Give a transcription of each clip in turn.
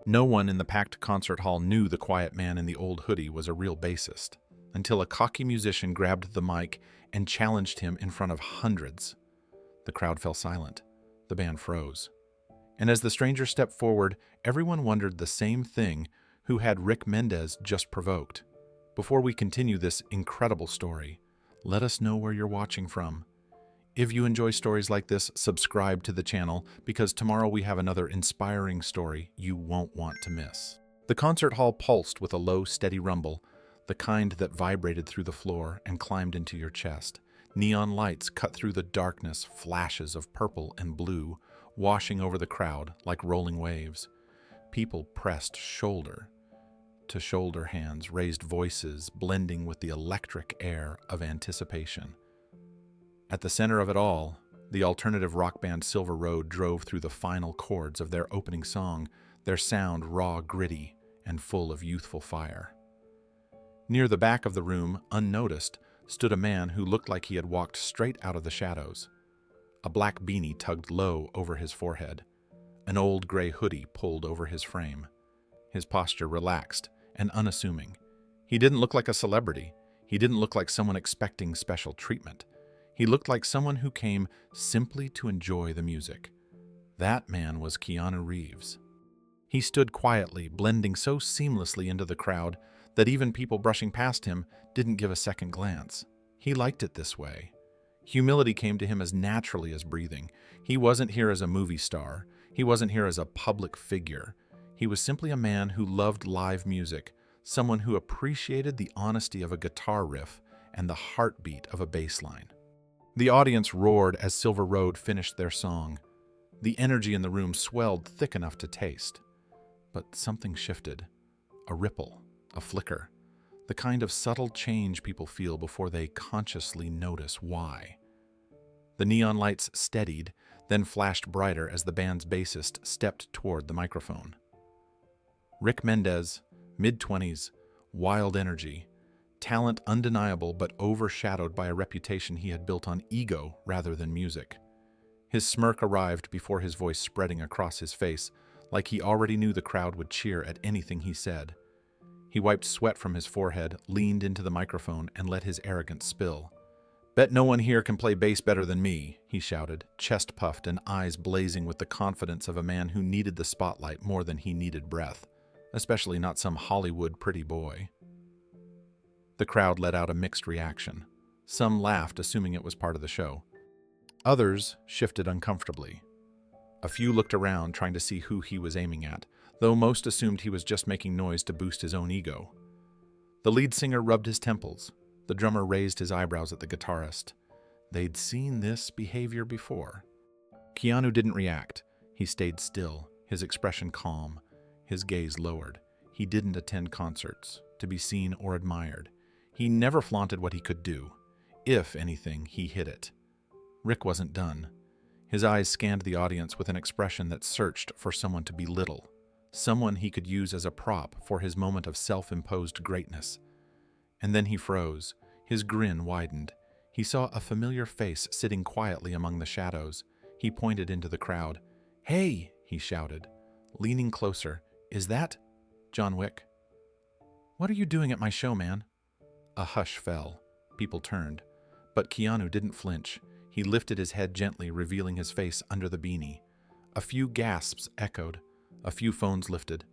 No one in the packed concert hall knew the quiet man in the old hoodie was a real bassist, until a cocky musician grabbed the mic and challenged him in front of hundreds. The crowd fell silent. The band froze. And as the stranger stepped forward, everyone wondered the same thing: who had Rick Mendez just provoked? Before we continue this incredible story, let us know where you're watching from. If you enjoy stories like this, subscribe to the channel, because tomorrow we have another inspiring story you won't want to miss. The concert hall pulsed with a low, steady rumble, the kind that vibrated through the floor and climbed into your chest. Neon lights cut through the darkness, flashes of purple and blue, washing over the crowd like rolling waves. People pressed shoulder to shoulder, hands raised, voices blending with the electric air of anticipation. At the center of it all, the alternative rock band Silver Road drove through the final chords of their opening song, their sound raw, gritty, and full of youthful fire. Near the back of the room, unnoticed, stood a man who looked like he had walked straight out of the shadows. A black beanie tugged low over his forehead, an old gray hoodie pulled over his frame. His posture relaxed and unassuming. He didn't look like a celebrity. He didn't look like someone expecting special treatment. He looked like someone who came simply to enjoy the music. That man was Keanu Reeves. He stood quietly, blending so seamlessly into the crowd that even people brushing past him didn't give a second glance. He liked it this way. Humility came to him as naturally as breathing. He wasn't here as a movie star. He wasn't here as a public figure. He was simply a man who loved live music, someone who appreciated the honesty of a guitar riff and the heartbeat of a bass line. The audience roared as Silver Road finished their song. The energy in the room swelled thick enough to taste. But something shifted. A ripple, a flicker, the kind of subtle change people feel before they consciously notice why. The neon lights steadied, then flashed brighter as the band's bassist stepped toward the microphone. Rick Mendez, mid-20s, wild energy, talent undeniable but overshadowed by a reputation he had built on ego rather than music. His smirk arrived before his voice spreading across his face, like he already knew the crowd would cheer at anything he said. He wiped sweat from his forehead, leaned into the microphone, and let his arrogance spill. "Bet no one here can play bass better than me," he shouted, chest puffed and eyes blazing with the confidence of a man who needed the spotlight more than he needed breath, especially not some Hollywood pretty boy. The crowd let out a mixed reaction. Some laughed, assuming it was part of the show. Others shifted uncomfortably. A few looked around, trying to see who he was aiming at, though most assumed he was just making noise to boost his own ego. The lead singer rubbed his temples. The drummer raised his eyebrows at the guitarist. They'd seen this behavior before. Keanu didn't react. He stayed still, his expression calm, his gaze lowered. He didn't attend concerts to be seen or admired. He never flaunted what he could do. If anything, he hid it. Rick wasn't done. His eyes scanned the audience with an expression that searched for someone to belittle, someone he could use as a prop for his moment of self-imposed greatness. And then he froze. His grin widened. He saw a familiar face sitting quietly among the shadows. He pointed into the crowd. "Hey!" he shouted, leaning closer. "Is that John Wick? What are you doing at my show, man?" A hush fell. People turned. But Keanu didn't flinch. He lifted his head gently, revealing his face under the beanie. A few gasps echoed. A few phones lifted.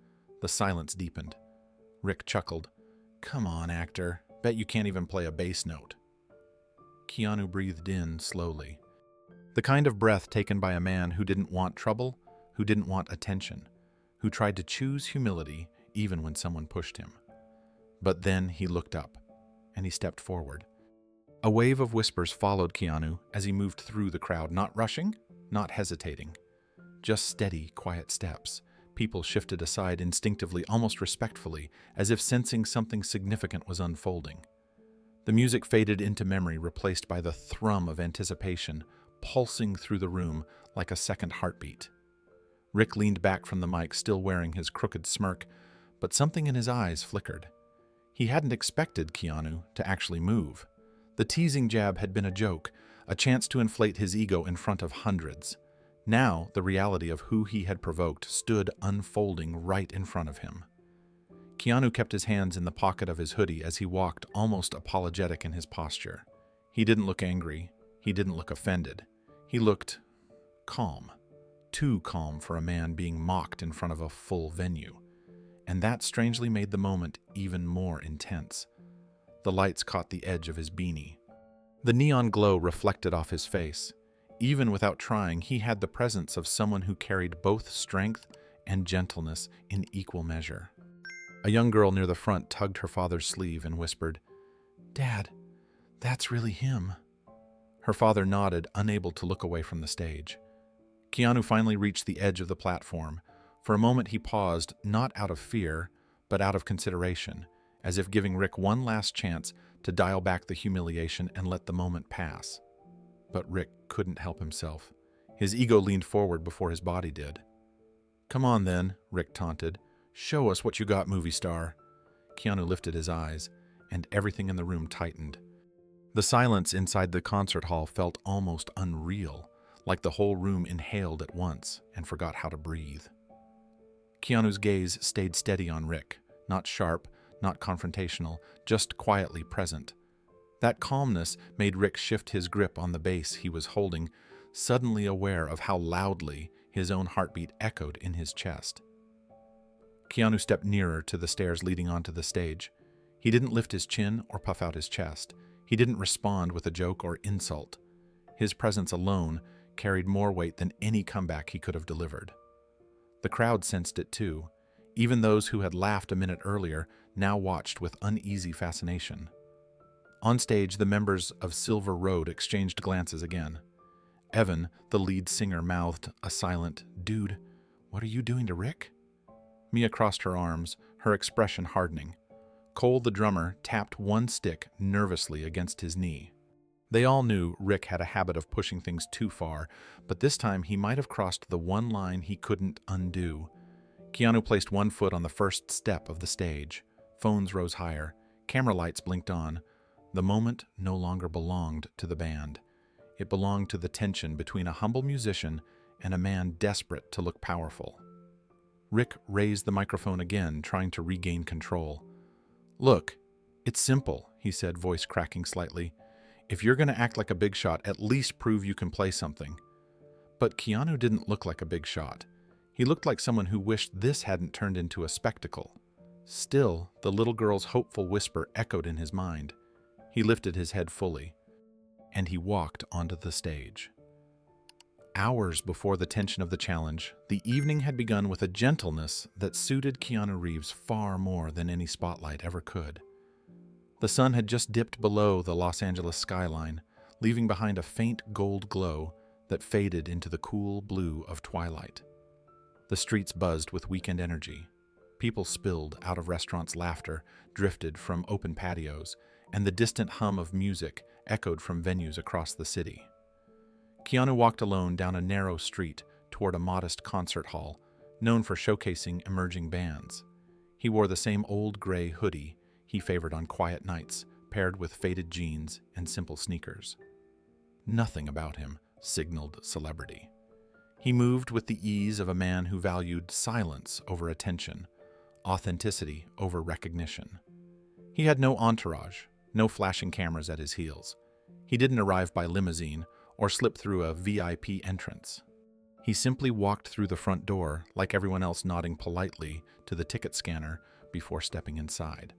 The silence deepened. Rick chuckled. "Come on, actor. Bet you can't even play a bass note." Keanu breathed in slowly. The kind of breath taken by a man who didn't want trouble, who didn't want attention, who tried to choose humility even when someone pushed him. But then he looked up, and he stepped forward. A wave of whispers followed Keanu as he moved through the crowd, not rushing, not hesitating. Just steady, quiet steps. People shifted aside instinctively, almost respectfully, as if sensing something significant was unfolding. The music faded into memory, replaced by the thrum of anticipation, pulsing through the room like a second heartbeat. Rick leaned back from the mic, still wearing his crooked smirk, but something in his eyes flickered. He hadn't expected Keanu to actually move. The teasing jab had been a joke, a chance to inflate his ego in front of hundreds. Now, the reality of who he had provoked stood unfolding right in front of him. Keanu kept his hands in the pocket of his hoodie as he walked, almost apologetic in his posture. He didn't look angry. He didn't look offended. He looked calm. Too calm for a man being mocked in front of a full venue. And that strangely made the moment even more intense. The lights caught the edge of his beanie. The neon glow reflected off his face. Even without trying, he had the presence of someone who carried both strength and gentleness in equal measure. A young girl near the front tugged her father's sleeve and whispered, "Dad, that's really him." Her father nodded, unable to look away from the stage. Keanu finally reached the edge of the platform. For a moment he paused, not out of fear, but out of consideration, as if giving Rick one last chance to dial back the humiliation and let the moment pass. But Rick couldn't help himself. His ego leaned forward before his body did. "Come on then," Rick taunted. "Show us what you got, movie star." Keanu lifted his eyes, and everything in the room tightened. The silence inside the concert hall felt almost unreal, like the whole room inhaled at once and forgot how to breathe. Keanu's gaze stayed steady on Rick, not sharp, not confrontational, just quietly present. That calmness made Rick shift his grip on the bass he was holding, suddenly aware of how loudly his own heartbeat echoed in his chest. Keanu stepped nearer to the stairs leading onto the stage. He didn't lift his chin or puff out his chest. He didn't respond with a joke or insult. His presence alone carried more weight than any comeback he could have delivered. The crowd sensed it too. Even those who had laughed a minute earlier now watched with uneasy fascination. On stage, the members of Silver Road exchanged glances again. Evan, the lead singer, mouthed a silent, "Dude, what are you doing to Rick?" Mia crossed her arms, her expression hardening. Cole, the drummer, tapped one stick nervously against his knee. They all knew Rick had a habit of pushing things too far, but this time he might have crossed the one line he couldn't undo. Keanu placed one foot on the first step of the stage. Phones rose higher. Camera lights blinked on. The moment no longer belonged to the band. It belonged to the tension between a humble musician and a man desperate to look powerful. Rick raised the microphone again, trying to regain control. "Look, it's simple," he said, voice cracking slightly. "If you're going to act like a big shot, at least prove you can play something." But Keanu didn't look like a big shot. He looked like someone who wished this hadn't turned into a spectacle. Still, the little girl's hopeful whisper echoed in his mind. He lifted his head fully, and he walked onto the stage. Hours before the tension of the challenge, the evening had begun with a gentleness that suited Keanu Reeves far more than any spotlight ever could. The sun had just dipped below the Los Angeles skyline, leaving behind a faint gold glow that faded into the cool blue of twilight. The streets buzzed with weekend energy. People spilled out of restaurants' laughter, drifted from open patios, and the distant hum of music echoed from venues across the city. Keanu walked alone down a narrow street toward a modest concert hall, known for showcasing emerging bands. He wore the same old gray hoodie he favored on quiet nights, paired with faded jeans and simple sneakers. Nothing about him signaled celebrity. He moved with the ease of a man who valued silence over attention, authenticity over recognition. He had no entourage, no flashing cameras at his heels. He didn't arrive by limousine or slip through a VIP entrance. He simply walked through the front door, like everyone else, nodding politely to the ticket scanner before stepping inside.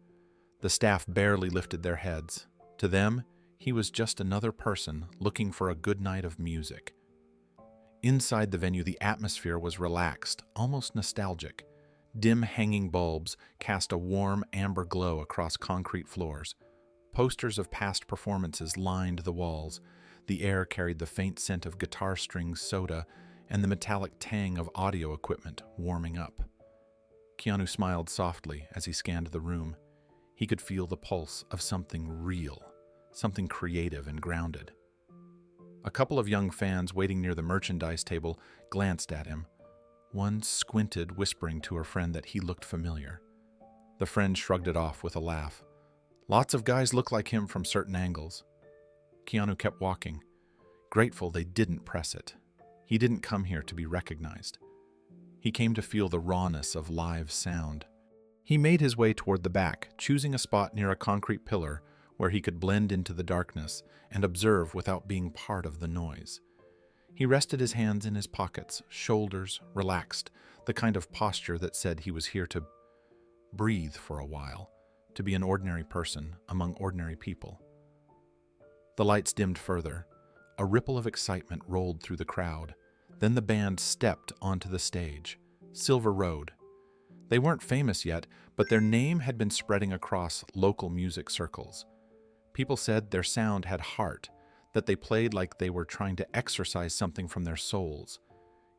The staff barely lifted their heads. To them, he was just another person looking for a good night of music. Inside the venue, the atmosphere was relaxed, almost nostalgic. Dim hanging bulbs cast a warm amber glow across concrete floors. Posters of past performances lined the walls. The air carried the faint scent of guitar strings, soda, and the metallic tang of audio equipment warming up. Keanu smiled softly as he scanned the room. He could feel the pulse of something real, something creative and grounded. A couple of young fans waiting near the merchandise table glanced at him. One squinted, whispering to her friend that he looked familiar. The friend shrugged it off with a laugh. Lots of guys look like him from certain angles. Keanu kept walking, grateful they didn't press it. He didn't come here to be recognized. He came to feel the rawness of live sound. He made his way toward the back, choosing a spot near a concrete pillar where he could blend into the darkness and observe without being part of the noise. He rested his hands in his pockets, shoulders relaxed, the kind of posture that said he was here to breathe for a while, to be an ordinary person among ordinary people. The lights dimmed further. A ripple of excitement rolled through the crowd. Then the band stepped onto the stage. Silver Road. They weren't famous yet, but their name had been spreading across local music circles. People said their sound had heart, that they played like they were trying to exorcise something from their souls.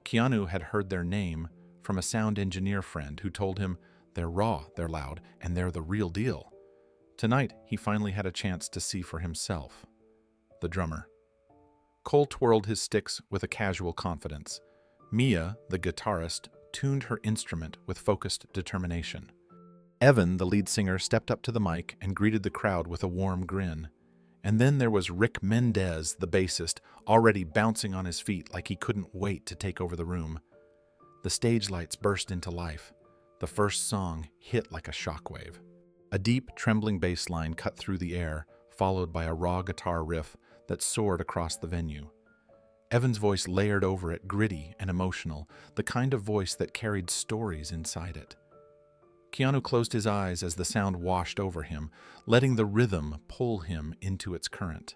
Keanu had heard their name from a sound engineer friend who told him, "They're raw, they're loud, and they're the real deal." Tonight, he finally had a chance to see for himself. The drummer. Cole twirled his sticks with a casual confidence. Mia, the guitarist, tuned her instrument with focused determination. Evan, the lead singer, stepped up to the mic and greeted the crowd with a warm grin. And then there was Rick Mendez, the bassist, already bouncing on his feet like he couldn't wait to take over the room. The stage lights burst into life. The first song hit like a shockwave. A deep, trembling bass line cut through the air, followed by a raw guitar riff that soared across the venue. Evan's voice layered over it, gritty and emotional, the kind of voice that carried stories inside it. Keanu closed his eyes as the sound washed over him, letting the rhythm pull him into its current.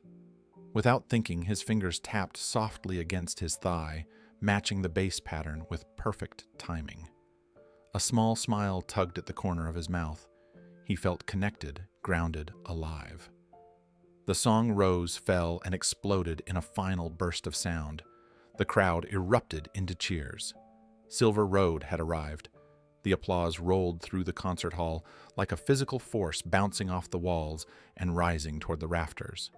Without thinking, his fingers tapped softly against his thigh, matching the bass pattern with perfect timing. A small smile tugged at the corner of his mouth. He felt connected, grounded, alive. The song rose, fell, and exploded in a final burst of sound. The crowd erupted into cheers. Silver Road had arrived. The applause rolled through the concert hall like a physical force bouncing off the walls and rising toward the rafters.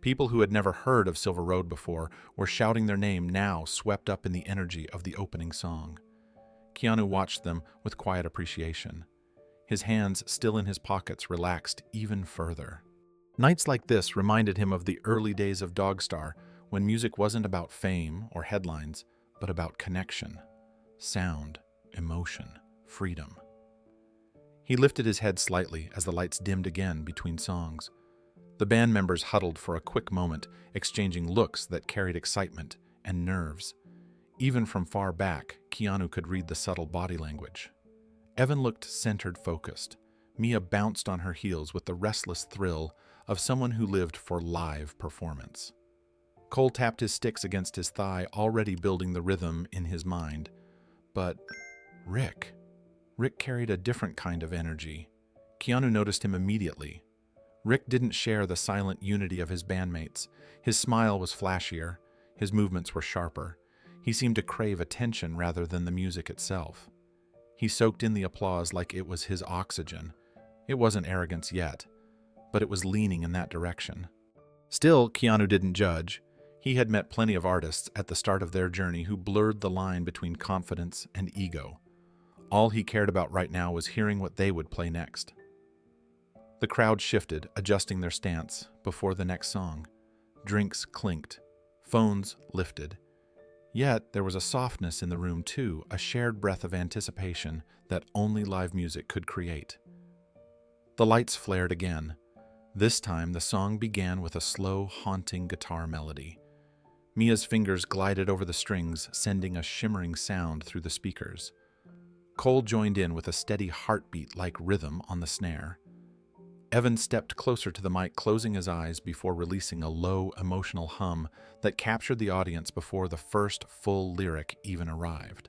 People who had never heard of Silver Road before were shouting their name now, swept up in the energy of the opening song. Keanu watched them with quiet appreciation. His hands, still in his pockets, relaxed even further. Nights like this reminded him of the early days of Dogstar, when music wasn't about fame or headlines, but about connection, sound, emotion, freedom. He lifted his head slightly as the lights dimmed again between songs. The band members huddled for a quick moment, exchanging looks that carried excitement and nerves. Even from far back, Keanu could read the subtle body language. Evan looked centered, focused. Mia bounced on her heels with the restless thrill of someone who lived for live performance. Cole tapped his sticks against his thigh, already building the rhythm in his mind. But Rick carried a different kind of energy. Keanu noticed him immediately. Rick didn't share the silent unity of his bandmates. His smile was flashier. His movements were sharper. He seemed to crave attention rather than the music itself. He soaked in the applause like it was his oxygen. It wasn't arrogance yet, but it was leaning in that direction. Still, Keanu didn't judge. He had met plenty of artists at the start of their journey who blurred the line between confidence and ego. All he cared about right now was hearing what they would play next. The crowd shifted, adjusting their stance before the next song. Drinks clinked. Phones lifted. Yet there was a softness in the room too, a shared breath of anticipation that only live music could create. The lights flared again. This time the song began with a slow, haunting guitar melody. Mia's fingers glided over the strings, sending a shimmering sound through the speakers. Cole joined in with a steady heartbeat-like rhythm on the snare. Evan stepped closer to the mic, closing his eyes before releasing a low, emotional hum that captured the audience before the first full lyric even arrived.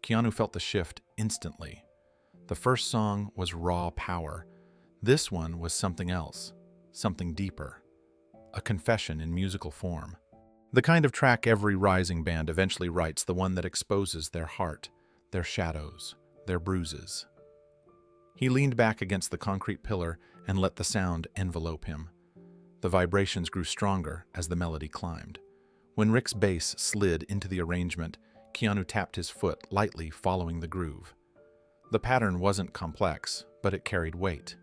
Keanu felt the shift instantly. The first song was raw power. This one was something else, something deeper, a confession in musical form. The kind of track every rising band eventually writes, the one that exposes their heart, their shadows, their bruises. He leaned back against the concrete pillar and let the sound envelope him. The vibrations grew stronger as the melody climbed. When Rick's bass slid into the arrangement, Keanu tapped his foot, lightly following the groove. The pattern wasn't complex, but it carried weight.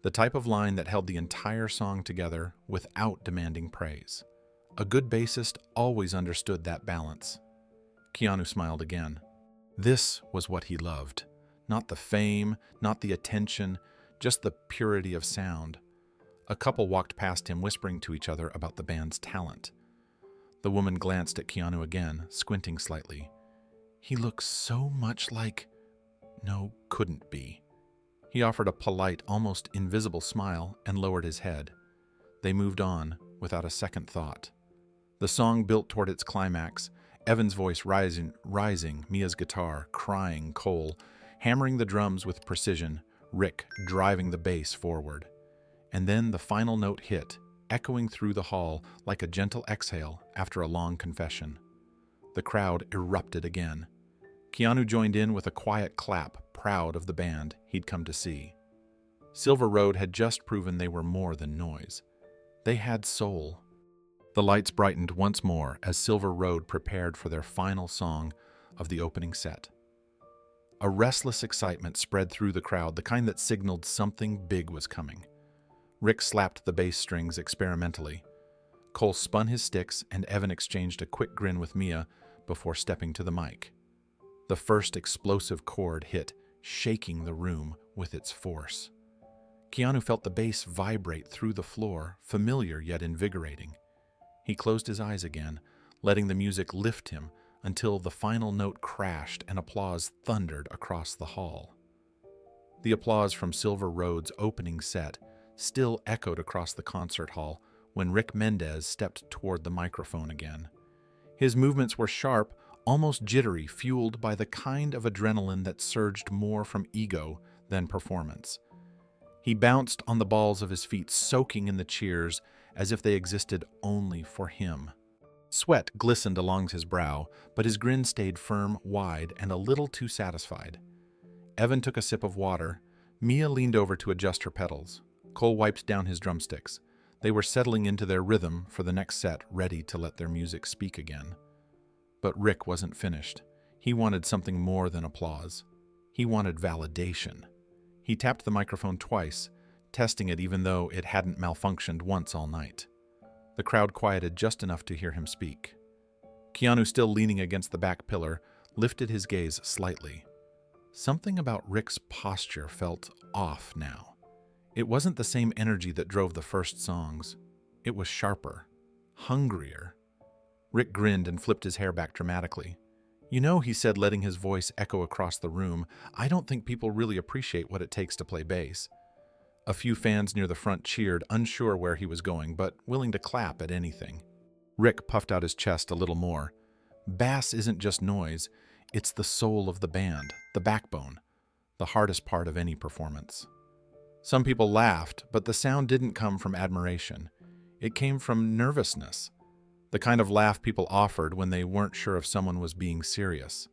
The type of line that held the entire song together without demanding praise. A good bassist always understood that balance. Keanu smiled again. This was what he loved. Not the fame, not the attention, just the purity of sound. A couple walked past him, whispering to each other about the band's talent. The woman glanced at Keanu again, squinting slightly. He looks so much like... No, couldn't be. He offered a polite, almost invisible smile and lowered his head. They moved on, without a second thought. The song built toward its climax, Evan's voice rising, Mia's guitar, crying, Cole, hammering the drums with precision, Rick driving the bass forward. And then the final note hit, echoing through the hall like a gentle exhale after a long confession. The crowd erupted again. Keanu joined in with a quiet clap, proud of the band he'd come to see. Silver Road had just proven they were more than noise. They had soul. The lights brightened once more as Silver Road prepared for their final song of the opening set. A restless excitement spread through the crowd, the kind that signaled something big was coming. Rick slapped the bass strings experimentally. Cole spun his sticks, and Evan exchanged a quick grin with Mia before stepping to the mic. The first explosive chord hit, shaking the room with its force. Keanu felt the bass vibrate through the floor, familiar yet invigorating. He closed his eyes again, letting the music lift him until the final note crashed and applause thundered across the hall. The applause from Silver Road's opening set still echoed across the concert hall when Rick Mendez stepped toward the microphone again. His movements were sharp, almost jittery, fueled by the kind of adrenaline that surged more from ego than performance. He bounced on the balls of his feet, soaking in the cheers as if they existed only for him. Sweat glistened along his brow, but his grin stayed firm, wide, and a little too satisfied. Evan took a sip of water. Mia leaned over to adjust her pedals. Cole wiped down his drumsticks. They were settling into their rhythm for the next set, ready to let their music speak again. But Rick wasn't finished. He wanted something more than applause. He wanted validation. He tapped the microphone twice, testing it even though it hadn't malfunctioned once all night. The crowd quieted just enough to hear him speak. Keanu, still leaning against the back pillar, lifted his gaze slightly. Something about Rick's posture felt off now. It wasn't the same energy that drove the first songs. It was sharper, hungrier. Rick grinned and flipped his hair back dramatically. "You know," he said, letting his voice echo across the room, "I don't think people really appreciate what it takes to play bass." A few fans near the front cheered, unsure where he was going, but willing to clap at anything. Rick puffed out his chest a little more. Bass isn't just noise, it's the soul of the band, the backbone, the hardest part of any performance. Some people laughed, but the sound didn't come from admiration. It came from nervousness, the kind of laugh people offered when they weren't sure if someone was being serious.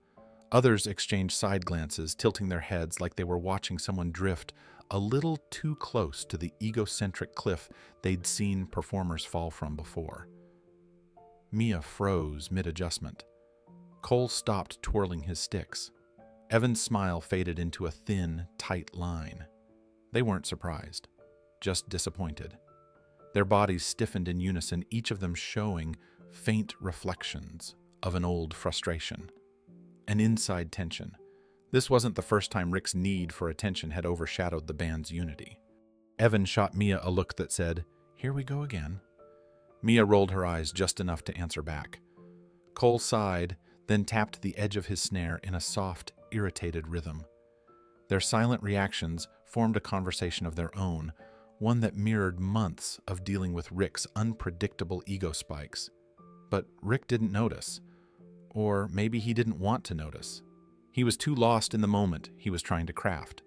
Others exchanged side glances, tilting their heads like they were watching someone drift a little too close to the egocentric cliff they'd seen performers fall from before. Mia froze mid-adjustment. Cole stopped twirling his sticks. Evan's smile faded into a thin, tight line. They weren't surprised, just disappointed. Their bodies stiffened in unison, each of them showing faint reflections of an old frustration, an inside tension. This wasn't the first time Rick's need for attention had overshadowed the band's unity. Evan shot Mia a look that said, "Here we go again." Mia rolled her eyes just enough to answer back. Cole sighed, then tapped the edge of his snare in a soft, irritated rhythm. Their silent reactions formed a conversation of their own, one that mirrored months of dealing with Rick's unpredictable ego spikes. But Rick didn't notice. Or maybe he didn't want to notice. He was too lost in the moment he was trying to craft.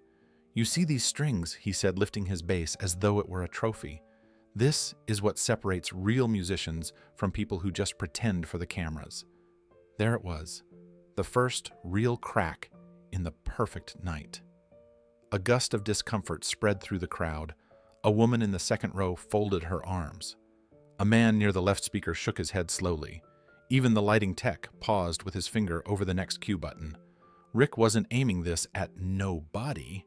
"You see these strings," he said, lifting his bass as though it were a trophy. "This is what separates real musicians from people who just pretend for the cameras." There it was, the first real crack in the perfect night. A gust of discomfort spread through the crowd. A woman in the second row folded her arms. A man near the left speaker shook his head slowly. Even the lighting tech paused with his finger over the next cue button. Rick wasn't aiming this at nobody.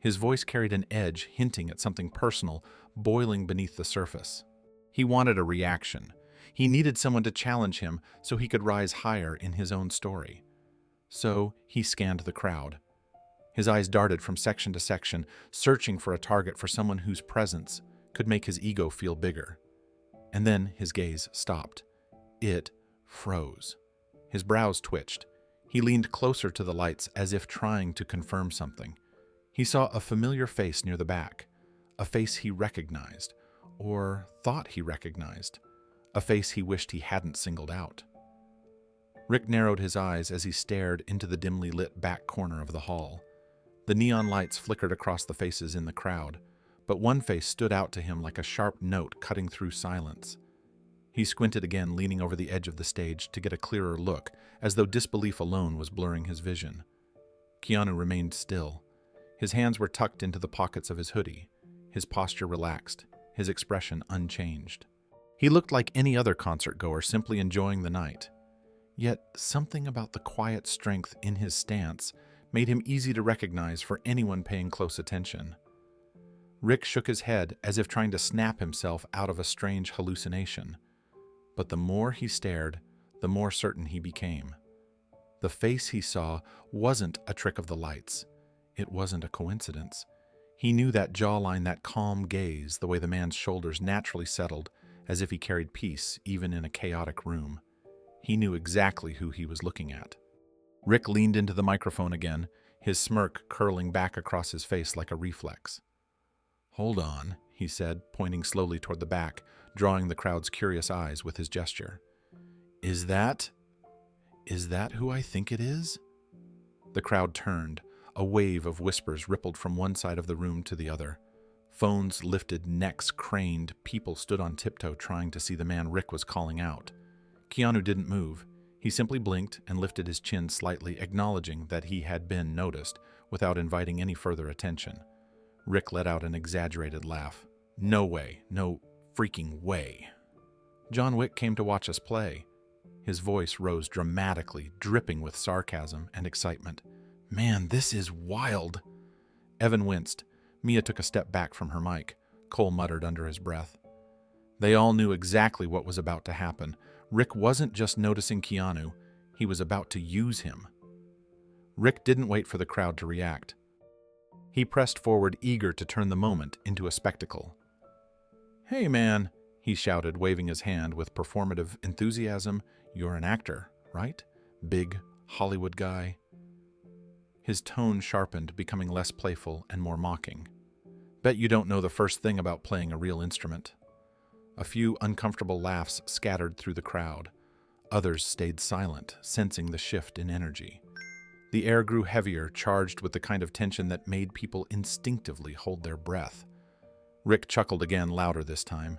His voice carried an edge, hinting at something personal boiling beneath the surface. He wanted a reaction. He needed someone to challenge him so he could rise higher in his own story. So he scanned the crowd. His eyes darted from section to section, searching for a target for someone whose presence could make his ego feel bigger. And then his gaze stopped. It froze. His brows twitched. He leaned closer to the lights as if trying to confirm something. He saw a familiar face near the back, a face he recognized, or thought he recognized, a face he wished he hadn't singled out. Rick narrowed his eyes as he stared into the dimly lit back corner of the hall. The neon lights flickered across the faces in the crowd, but one face stood out to him like a sharp note cutting through silence. He squinted again, leaning over the edge of the stage to get a clearer look, as though disbelief alone was blurring his vision. Keanu remained still. His hands were tucked into the pockets of his hoodie, his posture relaxed, his expression unchanged. He looked like any other concert-goer simply enjoying the night. Yet something about the quiet strength in his stance made him easy to recognize for anyone paying close attention. Rick shook his head as if trying to snap himself out of a strange hallucination. But the more he stared, the more certain he became. The face he saw wasn't a trick of the lights. It wasn't a coincidence. He knew that jawline, that calm gaze, the way the man's shoulders naturally settled, as if he carried peace even in a chaotic room. He knew exactly who he was looking at. Rick leaned into the microphone again, his smirk curling back across his face like a reflex. "Hold on," he said, pointing slowly toward the back, drawing the crowd's curious eyes with his gesture. Is that who I think it is?" The crowd turned. A wave of whispers rippled from one side of the room to the other. Phones lifted, necks craned, people stood on tiptoe trying to see the man Rick was calling out. Keanu didn't move. He simply blinked and lifted his chin slightly, acknowledging that he had been noticed, without inviting any further attention. Rick let out an exaggerated laugh. "No way, no freaking way. John Wick came to watch us play." His voice rose dramatically, dripping with sarcasm and excitement. "Man, this is wild." Evan winced. Mia took a step back from her mic. Cole muttered under his breath. They all knew exactly what was about to happen. Rick wasn't just noticing Keanu, he was about to use him. Rick didn't wait for the crowd to react. He pressed forward, eager to turn the moment into a spectacle. "Hey man," he shouted, waving his hand with performative enthusiasm. "You're an actor, right? Big Hollywood guy." His tone sharpened, becoming less playful and more mocking. "Bet you don't know the first thing about playing a real instrument." A few uncomfortable laughs scattered through the crowd. Others stayed silent, sensing the shift in energy. The air grew heavier, charged with the kind of tension that made people instinctively hold their breath. Rick chuckled again, louder this time.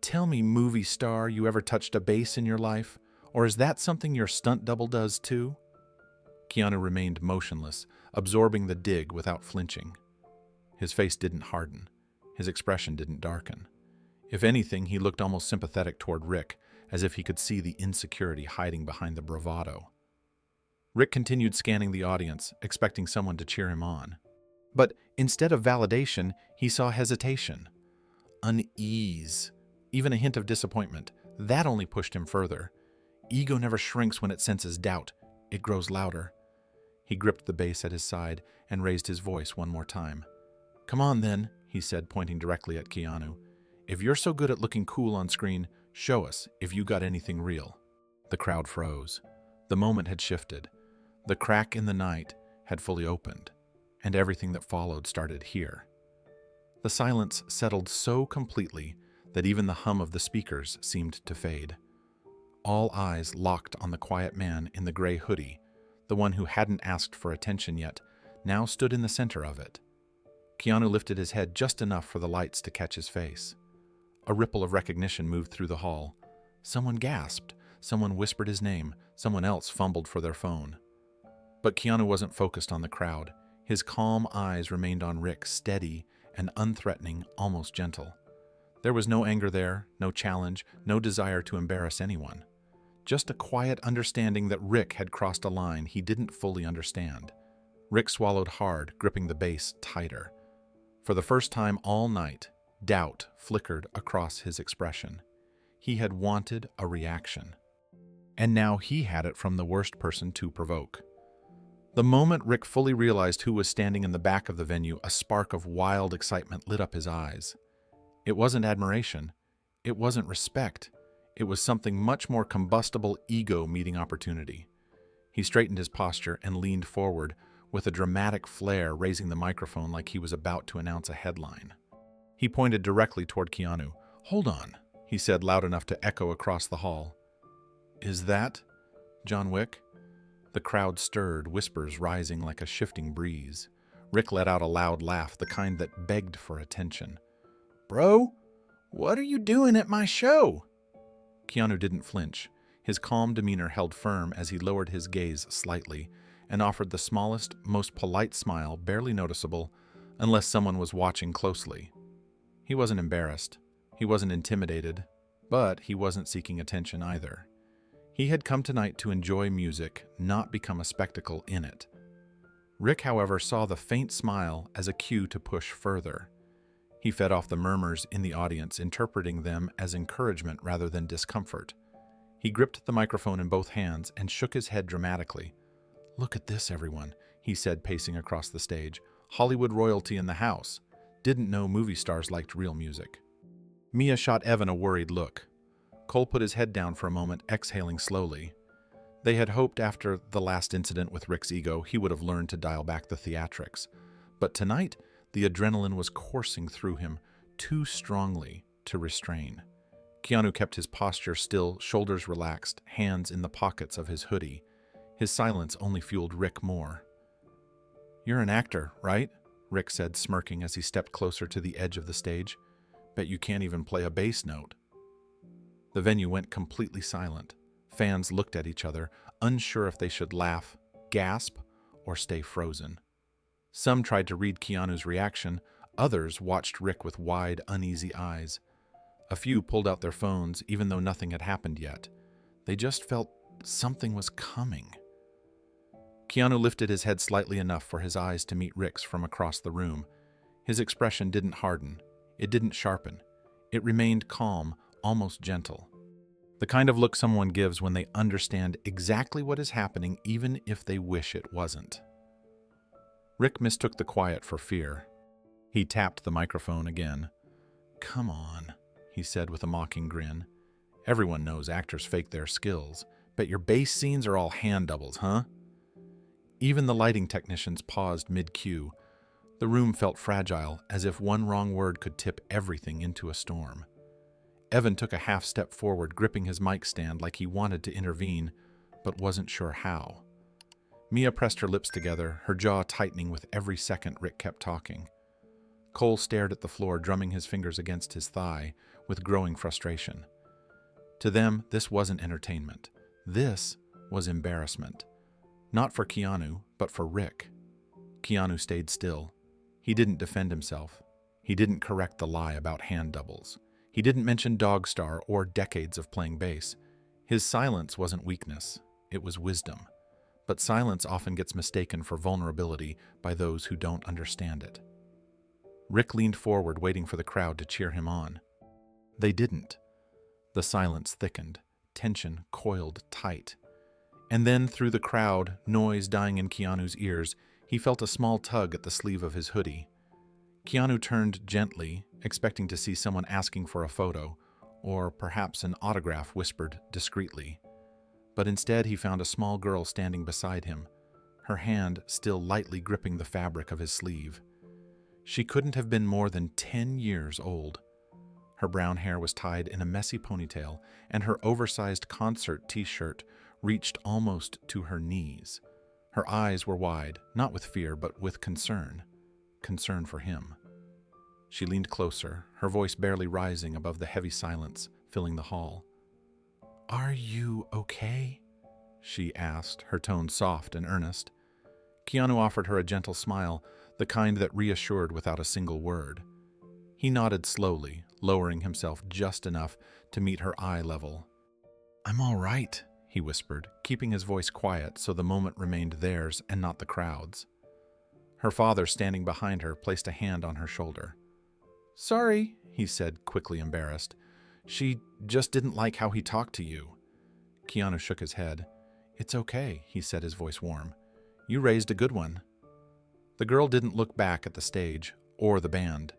"Tell me, movie star, you ever touched a bass in your life? Or is that something your stunt double does too?" Keanu remained motionless, absorbing the dig without flinching. His face didn't harden. His expression didn't darken. If anything, he looked almost sympathetic toward Rick, as if he could see the insecurity hiding behind the bravado. Rick continued scanning the audience, expecting someone to cheer him on. But instead of validation, he saw hesitation, unease, even a hint of disappointment. That only pushed him further. Ego never shrinks when it senses doubt. It grows louder. He gripped the bass at his side and raised his voice one more time. "Come on then," he said, pointing directly at Keanu. "If you're so good at looking cool on screen, show us if you got anything real." The crowd froze. The moment had shifted. The crack in the night had fully opened, and everything that followed started here. The silence settled so completely that even the hum of the speakers seemed to fade. All eyes locked on the quiet man in the gray hoodie, the one who hadn't asked for attention yet, now stood in the center of it. Keanu lifted his head just enough for the lights to catch his face. A ripple of recognition moved through the hall. Someone gasped, someone whispered his name, someone else fumbled for their phone. But Keanu wasn't focused on the crowd. His calm eyes remained on Rick, steady and unthreatening, almost gentle. There was no anger there, no challenge, no desire to embarrass anyone. Just a quiet understanding that Rick had crossed a line he didn't fully understand. Rick swallowed hard, gripping the bass tighter. For the first time all night, doubt flickered across his expression. He had wanted a reaction. And now he had it from the worst person to provoke. The moment Rick fully realized who was standing in the back of the venue, a spark of wild excitement lit up his eyes. It wasn't admiration. It wasn't respect. It was something much more combustible, ego meeting opportunity. He straightened his posture and leaned forward with a dramatic flair, raising the microphone like he was about to announce a headline. He pointed directly toward Keanu. "Hold on," he said loud enough to echo across the hall. "Is that John Wick?" The crowd stirred, whispers rising like a shifting breeze. Rick let out a loud laugh, the kind that begged for attention. "Bro, what are you doing at my show?" Keanu didn't flinch. His calm demeanor held firm as he lowered his gaze slightly and offered the smallest, most polite smile, barely noticeable unless someone was watching closely. He wasn't embarrassed. He wasn't intimidated, but he wasn't seeking attention either. He had come tonight to enjoy music, not become a spectacle in it. Rick, however, saw the faint smile as a cue to push further. He fed off the murmurs in the audience, interpreting them as encouragement rather than discomfort. He gripped the microphone in both hands and shook his head dramatically. "Look at this, everyone," he said, pacing across the stage. "Hollywood royalty in the house. Didn't know movie stars liked real music." Mia shot Evan a worried look. Cole put his head down for a moment, exhaling slowly. They had hoped after the last incident with Rick's ego, he would have learned to dial back the theatrics. But tonight, the adrenaline was coursing through him too strongly to restrain. Keanu kept his posture still, shoulders relaxed, hands in the pockets of his hoodie. His silence only fueled Rick more. "You're an actor, right?" Rick said, smirking as he stepped closer to the edge of the stage. "Bet you can't even play a bass note." The venue went completely silent. Fans looked at each other, unsure if they should laugh, gasp, or stay frozen. Some tried to read Keanu's reaction. Others watched Rick with wide, uneasy eyes. A few pulled out their phones, even though nothing had happened yet. They just felt something was coming. Keanu lifted his head slightly enough for his eyes to meet Rick's from across the room. His expression didn't harden. It didn't sharpen. It remained calm, almost gentle. The kind of look someone gives when they understand exactly what is happening, even if they wish it wasn't. Rick mistook the quiet for fear. He tapped the microphone again. "Come on," he said with a mocking grin. "Everyone knows actors fake their skills. Bet your bass scenes are all hand doubles, huh?" Even the lighting technicians paused mid-cue. The room felt fragile, as if one wrong word could tip everything into a storm. Evan took a half step forward, gripping his mic stand like he wanted to intervene, but wasn't sure how. Mia pressed her lips together, her jaw tightening with every second Rick kept talking. Cole stared at the floor, drumming his fingers against his thigh with growing frustration. To them, this wasn't entertainment. This was embarrassment. Not for Keanu, but for Rick. Keanu stayed still. He didn't defend himself. He didn't correct the lie about hand doubles. He didn't mention Dog Star or decades of playing bass. His silence wasn't weakness, it was wisdom. But silence often gets mistaken for vulnerability by those who don't understand it. Rick leaned forward, waiting for the crowd to cheer him on. They didn't. The silence thickened, tension coiled tight. And then, through the crowd, noise dying in Keanu's ears, he felt a small tug at the sleeve of his hoodie. Keanu turned gently, expecting to see someone asking for a photo, or perhaps an autograph whispered discreetly. But instead he found a small girl standing beside him, her hand still lightly gripping the fabric of his sleeve. She couldn't have been more than 10 years old. Her brown hair was tied in a messy ponytail, and her oversized concert t-shirt reached almost to her knees. Her eyes were wide, not with fear, but with concern. Concern for him. She leaned closer, her voice barely rising above the heavy silence filling the hall. "Are you okay?" she asked, her tone soft and earnest. Keanu offered her a gentle smile, the kind that reassured without a single word. He nodded slowly, lowering himself just enough to meet her eye level. "I'm all right," he whispered, keeping his voice quiet so the moment remained theirs and not the crowd's. Her father, standing behind her, placed a hand on her shoulder. "Sorry," he said, quickly embarrassed. She just didn't like how he talked to you." Keanu shook his head. "It's okay," he said, his voice warm. "You raised a good one." The girl didn't look back at the stage or the band.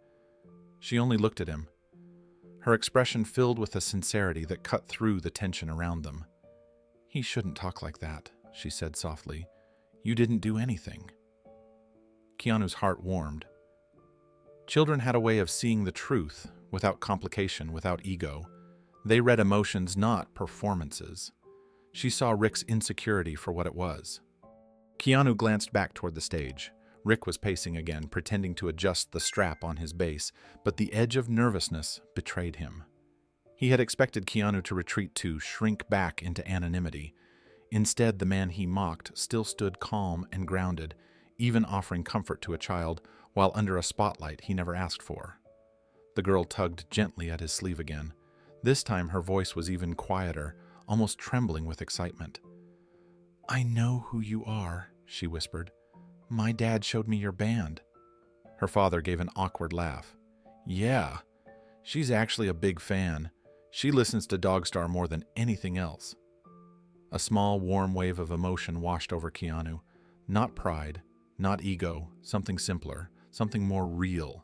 She only looked at him, her expression filled with a sincerity that cut through the tension around them. "He shouldn't talk like that," she said softly. "You didn't do anything." Keanu's heart warmed. Children had a way of seeing the truth, without complication, without ego. They read emotions, not performances. She saw Rick's insecurity for what it was. Keanu glanced back toward the stage. Rick was pacing again, pretending to adjust the strap on his bass, but the edge of nervousness betrayed him. He had expected Keanu to retreat, to shrink back into anonymity. Instead, the man he mocked still stood calm and grounded, even offering comfort to a child while under a spotlight he never asked for. The girl tugged gently at his sleeve again. This time her voice was even quieter, almost trembling with excitement. "I know who you are," she whispered. "My dad showed me your band." Her father gave an awkward laugh. "Yeah, she's actually a big fan. She listens to Dogstar more than anything else." A small, warm wave of emotion washed over Keanu. Not pride, not ego, something simpler, something more real.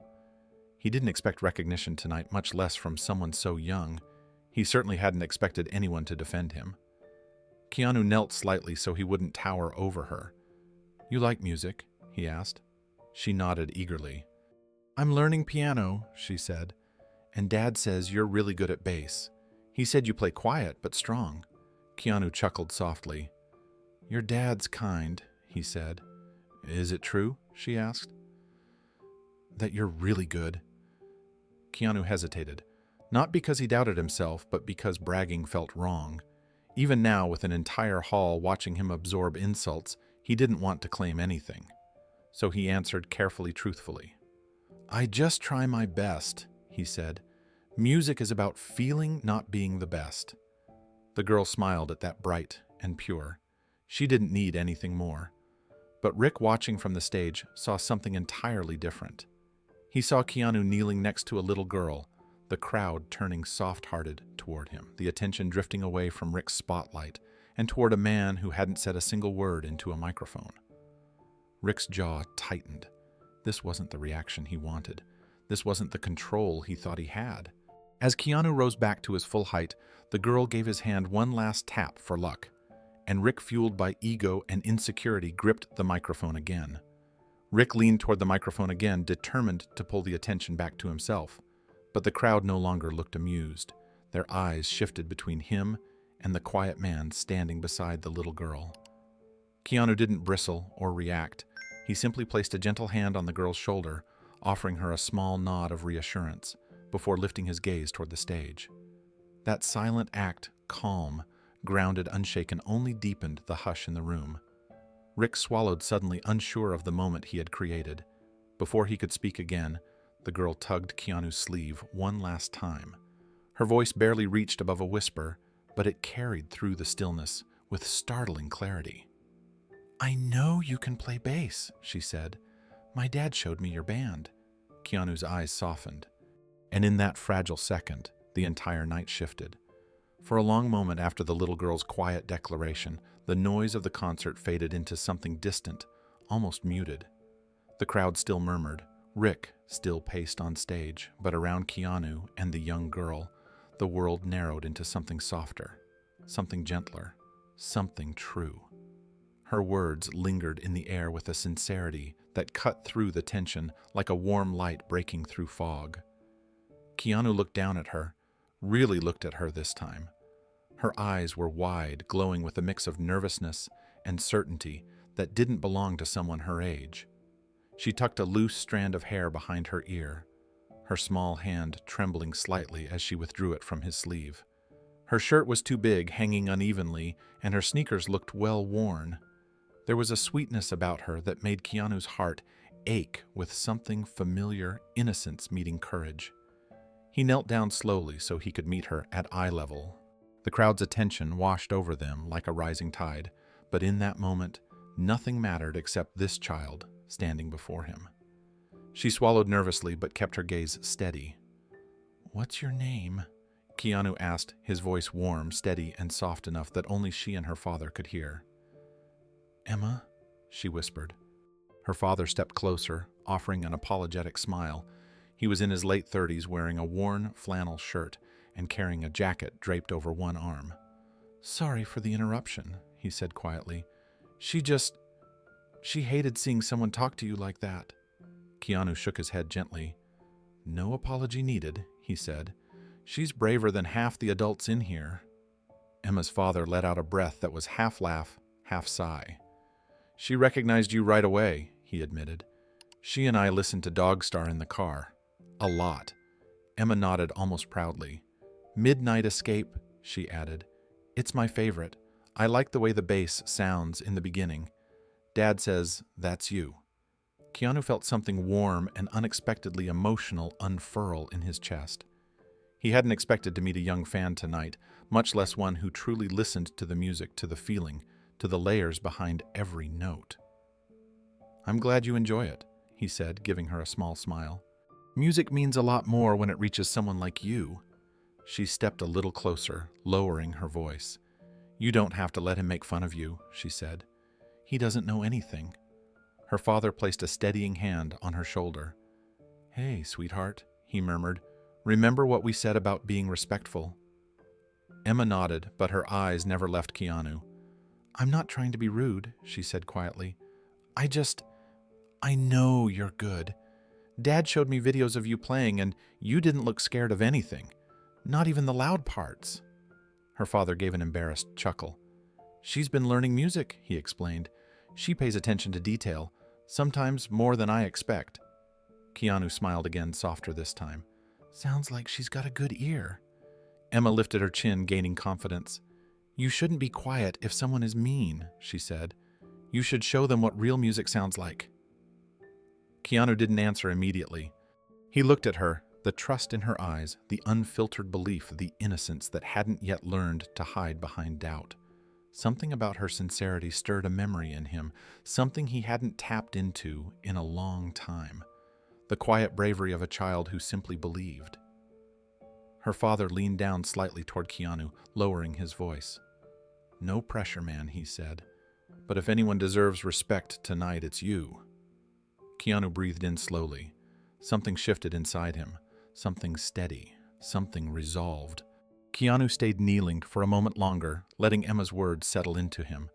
He didn't expect recognition tonight, much less from someone so young. He certainly hadn't expected anyone to defend him. Keanu knelt slightly so he wouldn't tower over her. "You like music?" he asked. She nodded eagerly. "I'm learning piano," she said, "and Dad says you're really good at bass. He said you play quiet but strong." Keanu chuckled softly. "Your dad's kind," he said. "Is it true?" she asked. "That you're really good?" Keanu hesitated, not because he doubted himself, but because bragging felt wrong. Even now, with an entire hall watching him absorb insults, he didn't want to claim anything. So he answered carefully, truthfully. "I just try my best," he said. "Music is about feeling, not being the best." The girl smiled at that, bright and pure. She didn't need anything more. But Rick, watching from the stage, saw something entirely different. He saw Keanu kneeling next to a little girl, the crowd turning soft-hearted toward him, the attention drifting away from Rick's spotlight and toward a man who hadn't said a single word into a microphone. Rick's jaw tightened. This wasn't the reaction he wanted. This wasn't the control he thought he had. As Keanu rose back to his full height, the girl gave his hand one last tap for luck, and Rick, fueled by ego and insecurity, gripped the microphone again. Rick leaned toward the microphone again, determined to pull the attention back to himself. But the crowd no longer looked amused. Their eyes shifted between him and the quiet man standing beside the little girl. Keanu didn't bristle or react. He simply placed a gentle hand on the girl's shoulder, offering her a small nod of reassurance, before lifting his gaze toward the stage. That silent act, calm, grounded, unshaken, only deepened the hush in the room. Rick swallowed, suddenly unsure of the moment he had created. Before he could speak again, the girl tugged Keanu's sleeve one last time. Her voice barely reached above a whisper, but it carried through the stillness with startling clarity. "I know you can play bass," she said. "My dad showed me your band." Keanu's eyes softened, and in that fragile second, the entire night shifted. For a long moment after the little girl's quiet declaration, the noise of the concert faded into something distant, almost muted. The crowd still murmured. Rick still paced on stage, but around Keanu and the young girl, the world narrowed into something softer, something gentler, something true. Her words lingered in the air with a sincerity that cut through the tension like a warm light breaking through fog. Keanu looked down at her, really looked at her this time. Her eyes were wide, glowing with a mix of nervousness and certainty that didn't belong to someone her age. She tucked a loose strand of hair behind her ear, her small hand trembling slightly as she withdrew it from his sleeve. Her shirt was too big, hanging unevenly, and her sneakers looked well worn. There was a sweetness about her that made Keanu's heart ache with something familiar, innocence meeting courage. He knelt down slowly so he could meet her at eye level. The crowd's attention washed over them like a rising tide, but in that moment, nothing mattered except this child standing before him. She swallowed nervously but kept her gaze steady. "What's your name?" Keanu asked, his voice warm, steady, and soft enough that only she and her father could hear. "Emma?" she whispered. Her father stepped closer, offering an apologetic smile. He was in his late 30s, wearing a worn flannel shirt and carrying a jacket draped over one arm. "Sorry for the interruption," he said quietly. She hated seeing someone talk to you like that." Keanu shook his head gently. "No apology needed," he said. "She's braver than half the adults in here." Emma's father let out a breath that was half laugh, half sigh. "She recognized you right away," he admitted. "She and I listened to Dogstar in the car. A lot." Emma nodded almost proudly. "Midnight Escape," she added. "It's my favorite. I like the way the bass sounds in the beginning. Dad says, that's you." Keanu felt something warm and unexpectedly emotional unfurl in his chest. He hadn't expected to meet a young fan tonight, much less one who truly listened to the music, to the feeling, to the layers behind every note. "I'm glad you enjoy it," he said, giving her a small smile. "Music means a lot more when it reaches someone like you." She stepped a little closer, lowering her voice. "You don't have to let him make fun of you," she said. "He doesn't know anything." Her father placed a steadying hand on her shoulder. "Hey, sweetheart," he murmured. "Remember what we said about being respectful?" Emma nodded, but her eyes never left Keanu. "I'm not trying to be rude," she said quietly. I know you're good. Dad showed me videos of you playing, and you didn't look scared of anything. Not even the loud parts." Her father gave an embarrassed chuckle. "She's been learning music," he explained. "She pays attention to detail, sometimes more than I expect." Keanu smiled again, softer this time. "Sounds like she's got a good ear." Emma lifted her chin, gaining confidence. "You shouldn't be quiet if someone is mean," she said. "You should show them what real music sounds like." Keanu didn't answer immediately. He looked at her, the trust in her eyes, the unfiltered belief, the innocence that hadn't yet learned to hide behind doubt. Something about her sincerity stirred a memory in him, something he hadn't tapped into in a long time. The quiet bravery of a child who simply believed. Her father leaned down slightly toward Keanu, lowering his voice. "No pressure, man," he said. "But if anyone deserves respect tonight, it's you." Keanu breathed in slowly. Something shifted inside him. Something steady. Something resolved. Keanu stayed kneeling for a moment longer, letting Emma's words settle into him.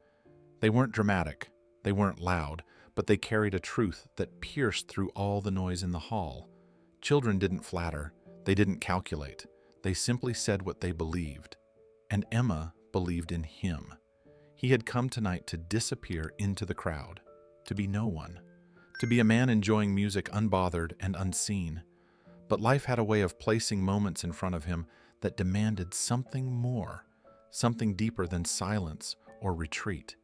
They weren't dramatic. They weren't loud, but they carried a truth that pierced through all the noise in the hall. Children didn't flatter. They didn't calculate. They simply said what they believed. And Emma believed in him. He had come tonight to disappear into the crowd, to be no one, to be a man enjoying music unbothered and unseen. But life had a way of placing moments in front of him that demanded something more, something deeper than silence or retreat.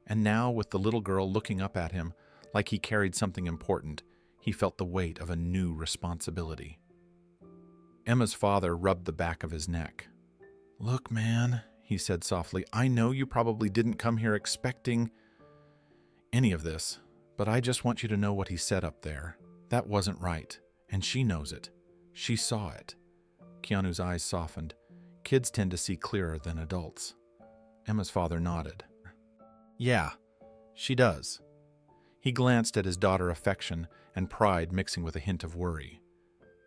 And now, with the little girl looking up at him like he carried something important, he felt the weight of a new responsibility. Emma's father rubbed the back of his neck. "Look, man," he said softly, "I know you probably didn't come here expecting any of this, but I just want you to know what he said up there. That wasn't right, and she knows it. She saw it." Keanu's eyes softened. Kids tend to see clearer than adults. Emma's father nodded. "Yeah, she does." He glanced at his daughter, affection and pride mixing with a hint of worry.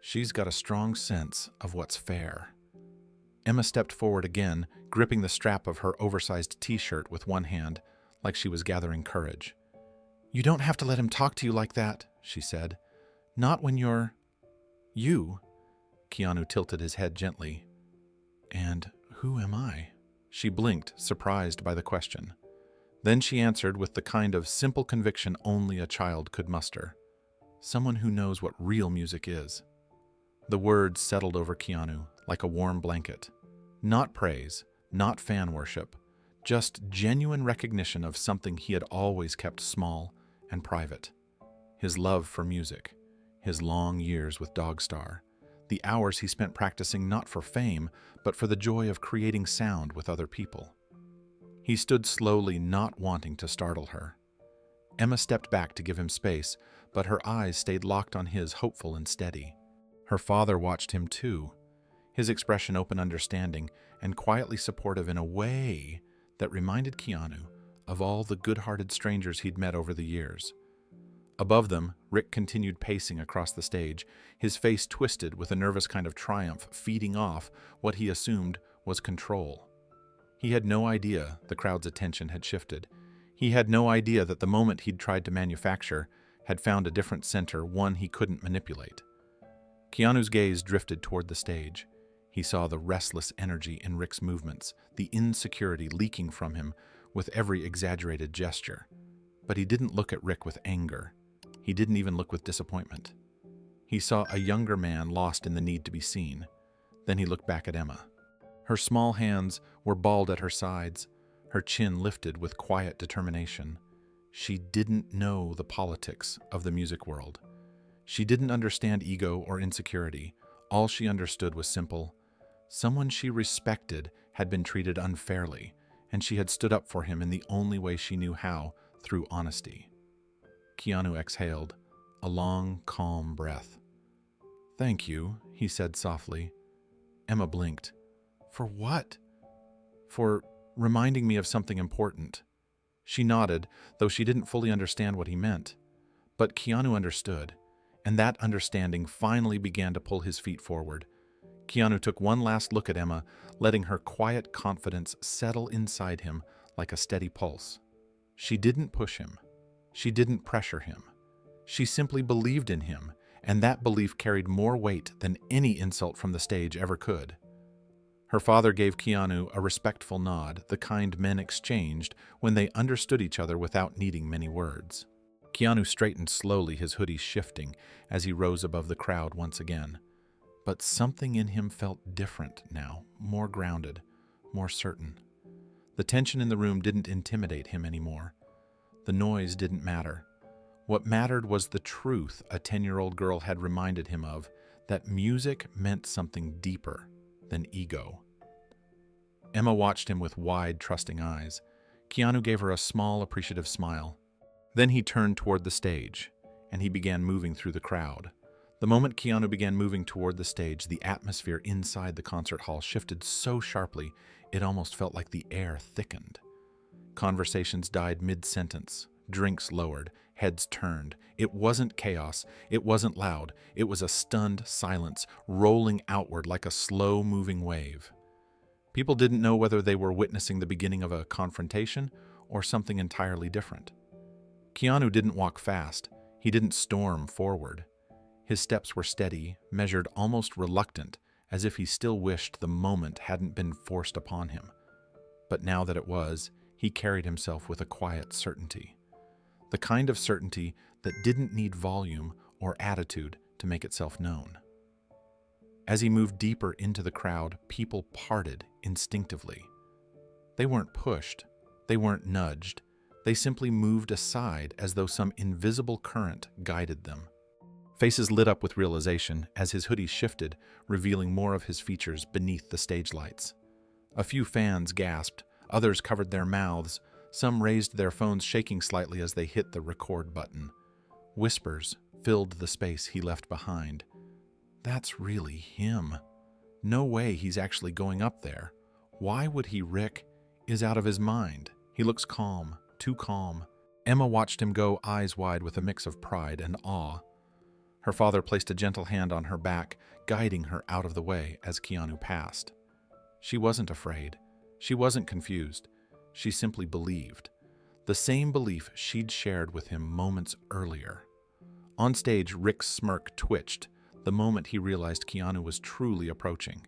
"She's got a strong sense of what's fair." Emma stepped forward again, gripping the strap of her oversized t-shirt with one hand, like she was gathering courage. "You don't have to let him talk to you like that," she said. "Not when you're... you." Keanu tilted his head gently. "And who am I?" She blinked, surprised by the question. Then she answered with the kind of simple conviction only a child could muster. "Someone who knows what real music is." The words settled over Keanu like a warm blanket. Not praise, not fan worship, just genuine recognition of something he had always kept small and private. His love for music, his long years with Dogstar, the hours he spent practicing not for fame, but for the joy of creating sound with other people. He stood slowly, not wanting to startle her. Emma stepped back to give him space, but her eyes stayed locked on his, hopeful and steady. Her father watched him too. his expression open understanding and quietly supportive in a way that reminded Keanu of all the good-hearted strangers he'd met over the years. Above them, Rick continued pacing across the stage, his face twisted with a nervous kind of triumph, feeding off what he assumed was control. He had no idea the crowd's attention had shifted. He had no idea that the moment he'd tried to manufacture had found a different center, one he couldn't manipulate. Keanu's gaze drifted toward the stage. He saw the restless energy in Rick's movements, the insecurity leaking from him with every exaggerated gesture. But he didn't look at Rick with anger. He didn't even look with disappointment. He saw a younger man lost in the need to be seen. Then he looked back at Emma. Her small hands were balled at her sides, her chin lifted with quiet determination. She didn't know the politics of the music world. She didn't understand ego or insecurity. All she understood was simple. Someone she respected had been treated unfairly, and she had stood up for him in the only way she knew how, through honesty. Keanu exhaled, a long, calm breath. "Thank you," he said softly. Emma blinked. "For what?" "For reminding me of something important." She nodded, though she didn't fully understand what he meant. But Keanu understood, and that understanding finally began to pull his feet forward. Keanu took one last look at Emma, letting her quiet confidence settle inside him like a steady pulse. She didn't push him. She didn't pressure him. She simply believed in him, and that belief carried more weight than any insult from the stage ever could. Her father gave Keanu a respectful nod, the kind men exchanged when they understood each other without needing many words. Keanu straightened slowly, his hoodie shifting as he rose above the crowd once again. But something in him felt different now, more grounded, more certain. The tension in the room didn't intimidate him anymore. The noise didn't matter. What mattered was the truth a 10-year-old girl had reminded him of, that music meant something deeper than ego. Emma watched him with wide, trusting eyes. Keanu gave her a small, appreciative smile. Then he turned toward the stage, and he began moving through the crowd. The moment Keanu began moving toward the stage, the atmosphere inside the concert hall shifted so sharply it almost felt like the air thickened. Conversations died mid-sentence, drinks lowered, heads turned. It wasn't chaos, it wasn't loud, it was a stunned silence, rolling outward like a slow-moving wave. People didn't know whether they were witnessing the beginning of a confrontation or something entirely different. Keanu didn't walk fast, he didn't storm forward. His steps were steady, measured, almost reluctant, as if he still wished the moment hadn't been forced upon him. But now that it was, he carried himself with a quiet certainty. The kind of certainty that didn't need volume or attitude to make itself known. As he moved deeper into the crowd, people parted instinctively. They weren't pushed, they weren't nudged, they simply moved aside as though some invisible current guided them. Faces lit up with realization as his hoodie shifted, revealing more of his features beneath the stage lights. A few fans gasped, others covered their mouths, some raised their phones, shaking slightly as they hit the record button. Whispers filled the space he left behind. "That's really him. No way he's actually going up there. Why would he? Rick is out of his mind. He looks calm, too calm." Emma watched him go, eyes wide with a mix of pride and awe. Her father placed a gentle hand on her back, guiding her out of the way as Keanu passed. She wasn't afraid. She wasn't confused. She simply believed. The same belief she'd shared with him moments earlier. On stage, Rick's smirk twitched the moment he realized Keanu was truly approaching.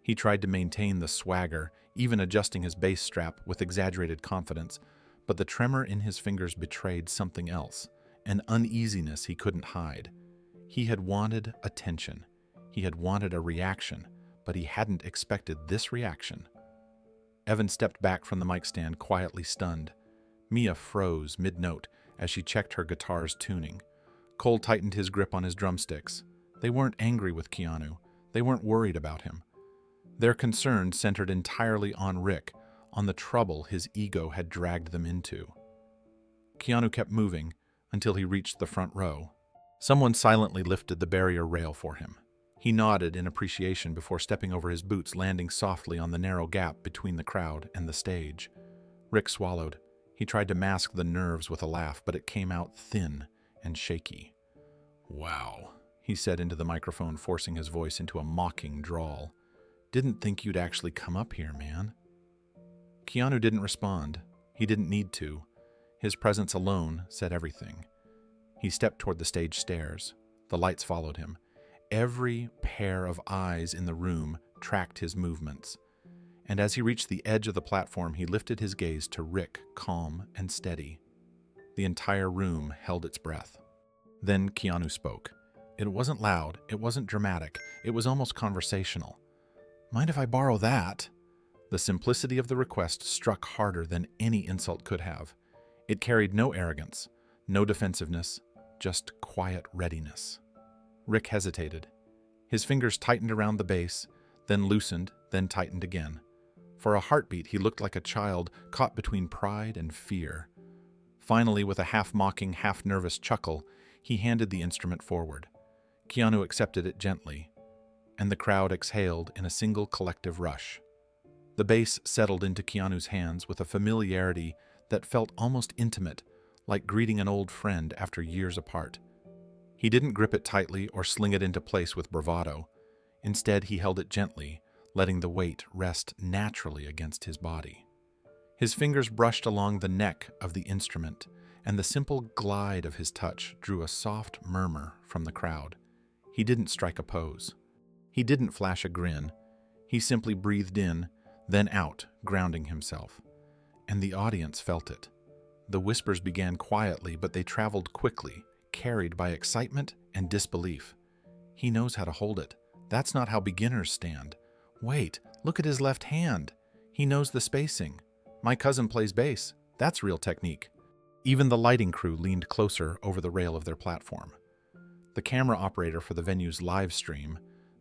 He tried to maintain the swagger, even adjusting his bass strap with exaggerated confidence, but the tremor in his fingers betrayed something else, an uneasiness he couldn't hide. He had wanted attention. He had wanted a reaction, but he hadn't expected this reaction. Evan stepped back from the mic stand, quietly stunned. Mia froze mid-note as she checked her guitar's tuning. Cole tightened his grip on his drumsticks. They weren't angry with Keanu. They weren't worried about him. Their concern centered entirely on Rick, on the trouble his ego had dragged them into. Keanu kept moving until he reached the front row. Someone silently lifted the barrier rail for him. He nodded in appreciation before stepping over his boots, landing softly on the narrow gap between the crowd and the stage. Rick swallowed. He tried to mask the nerves with a laugh, but it came out thin and shaky. "Wow," he said into the microphone, forcing his voice into a mocking drawl. "Didn't think you'd actually come up here, man." Keanu didn't respond. He didn't need to. His presence alone said everything. He stepped toward the stage stairs. The lights followed him. Every pair of eyes in the room tracked his movements. And as he reached the edge of the platform, he lifted his gaze to Rick, calm and steady. The entire room held its breath. Then Keanu spoke. It wasn't loud, it wasn't dramatic, it was almost conversational. "Mind if I borrow that?" The simplicity of the request struck harder than any insult could have. It carried no arrogance, no defensiveness, just quiet readiness. Rick hesitated. His fingers tightened around the bass, then loosened, then tightened again. For a heartbeat, he looked like a child caught between pride and fear. Finally, with a half-mocking, half-nervous chuckle, he handed the instrument forward. Keanu accepted it gently, and the crowd exhaled in a single collective rush. The bass settled into Keanu's hands with a familiarity that felt almost intimate, like greeting an old friend after years apart. He didn't grip it tightly or sling it into place with bravado. Instead, he held it gently, letting the weight rest naturally against his body. His fingers brushed along the neck of the instrument, and the simple glide of his touch drew a soft murmur from the crowd. He didn't strike a pose. He didn't flash a grin. He simply breathed in, then out, grounding himself. And the audience felt it. The whispers began quietly, but they traveled quickly, carried by excitement and disbelief. "He knows how to hold it. That's not how beginners stand. Wait, look at his left hand. He knows the spacing. My cousin plays bass. That's real technique." Even the lighting crew leaned closer over the rail of their platform. The camera operator for the venue's live stream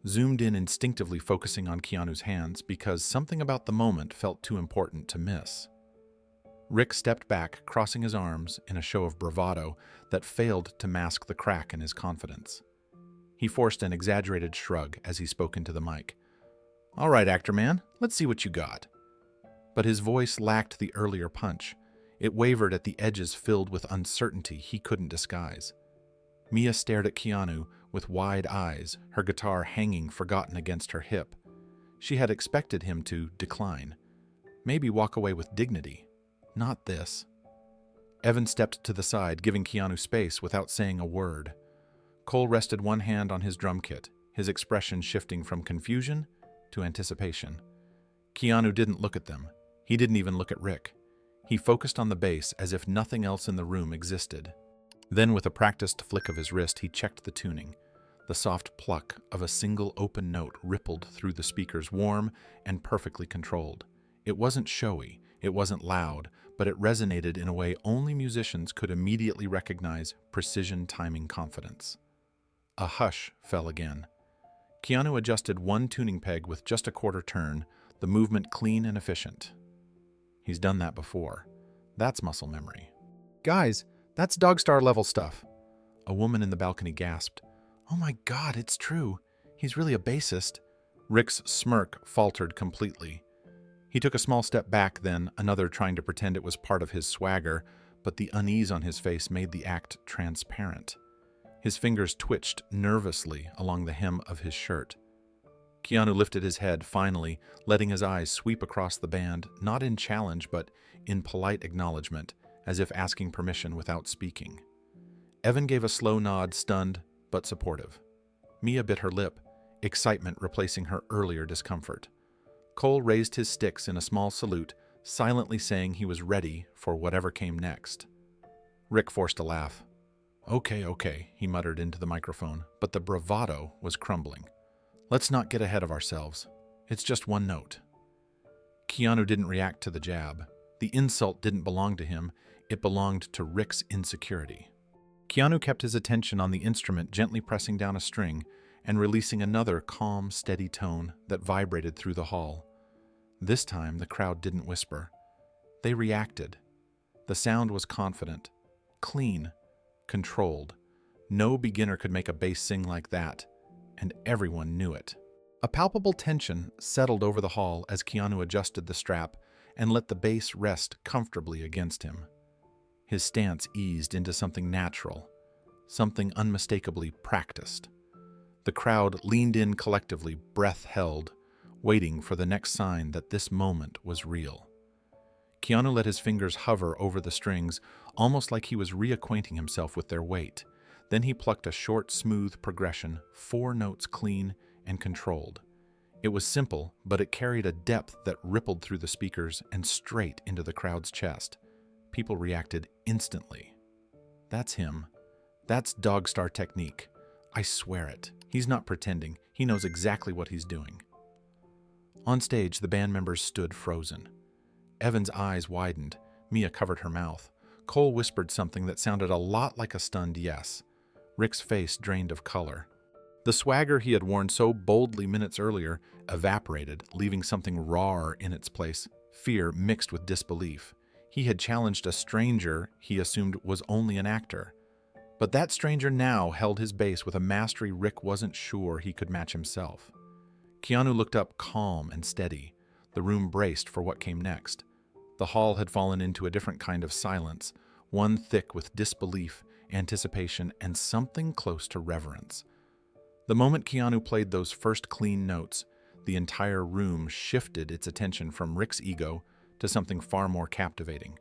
zoomed in, instinctively focusing on Keanu's hands because something about the moment felt too important to miss. Rick stepped back, crossing his arms in a show of bravado that failed to mask the crack in his confidence. He forced an exaggerated shrug as he spoke into the mic. "All right, actor man, let's see what you got." But his voice lacked the earlier punch. It wavered at the edges, filled with uncertainty he couldn't disguise. Mia stared at Keanu with wide eyes, her guitar hanging forgotten against her hip. She had expected him to decline, maybe walk away with dignity. Not this. Evan stepped to the side, giving Keanu space without saying a word. Cole rested one hand on his drum kit, his expression shifting from confusion to anticipation. Keanu didn't look at them. He didn't even look at Rick. He focused on the bass as if nothing else in the room existed. Then, with a practiced flick of his wrist, he checked the tuning. The soft pluck of a single open note rippled through the speakers, warm and perfectly controlled. It wasn't showy, it wasn't loud, but it resonated in a way only musicians could immediately recognize precision timing confidence. A hush fell again. Keanu adjusted one tuning peg with just a quarter turn, the movement clean and efficient. He's done that before. That's muscle memory. "Guys, that's Dogstar level stuff." A woman in the balcony gasped. "Oh my God, it's true. He's really a bassist." Rick's smirk faltered completely. He took a small step back, then another, trying to pretend it was part of his swagger, but the unease on his face made the act transparent. His fingers twitched nervously along the hem of his shirt. Keanu lifted his head, finally, letting his eyes sweep across the band, not in challenge, but in polite acknowledgement, as if asking permission without speaking. Evan gave a slow nod, stunned but supportive. Mia bit her lip, excitement replacing her earlier discomfort. Cole raised his sticks in a small salute, silently saying he was ready for whatever came next. Rick forced a laugh. Okay, he muttered into the microphone, but the bravado was crumbling. "Let's not get ahead of ourselves. It's just one note." Keanu didn't react to the jab. The insult didn't belong to him, it belonged to Rick's insecurity. Keanu kept his attention on the instrument, gently pressing down a string and releasing another calm, steady tone that vibrated through the hall. This time, the crowd didn't whisper. They reacted. The sound was confident, clean, controlled. No beginner could make a bass sing like that. and everyone knew it. A palpable tension settled over the hall as Keanu adjusted the strap and let the bass rest comfortably against him. His stance eased into something natural, something unmistakably practiced. The crowd leaned in collectively, breath held, waiting for the next sign that this moment was real. Keanu let his fingers hover over the strings, almost like he was reacquainting himself with their weight. Then he plucked a short, smooth progression, 4 notes clean and controlled. It was simple, but it carried a depth that rippled through the speakers and straight into the crowd's chest. People reacted instantly. That's him. That's Dogstar technique. I swear it. He's not pretending. He knows exactly what he's doing. On stage, the band members stood frozen. Evan's eyes widened. Mia covered her mouth. Cole whispered something that sounded a lot like a stunned yes. Rick's face drained of color. The swagger he had worn so boldly minutes earlier evaporated, leaving something raw in its place, fear mixed with disbelief. He had challenged a stranger he assumed was only an actor. But that stranger now held his base with a mastery Rick wasn't sure he could match himself. Keanu looked up calm and steady. The room braced for what came next. The hall had fallen into a different kind of silence, one thick with disbelief, anticipation, and something close to reverence. The moment Keanu played those first clean notes, the entire room shifted its attention from Rick's ego to something far more captivating.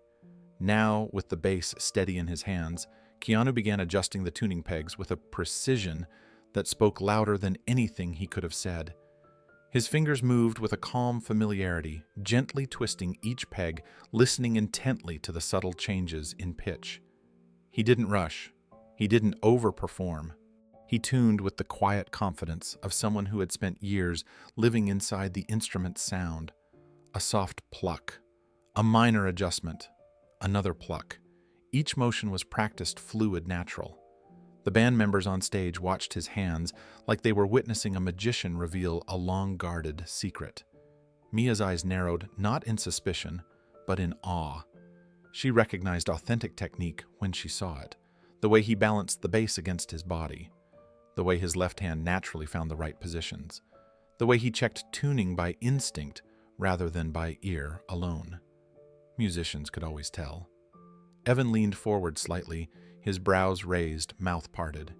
Now, with the bass steady in his hands, Keanu began adjusting the tuning pegs with a precision that spoke louder than anything he could have said. His fingers moved with a calm familiarity, gently twisting each peg, listening intently to the subtle changes in pitch. He didn't rush. He didn't overperform. He tuned with the quiet confidence of someone who had spent years living inside the instrument's sound. A soft pluck, a minor adjustment, another pluck. Each motion was practiced fluid, natural. The band members on stage watched his hands like they were witnessing a magician reveal a long-guarded secret. Mia's eyes narrowed, not in suspicion, but in awe. She recognized authentic technique when she saw it, the way he balanced the bass against his body, the way his left hand naturally found the right positions, the way he checked tuning by instinct rather than by ear alone. Musicians could always tell. Evan leaned forward slightly, his brows raised, mouth parted.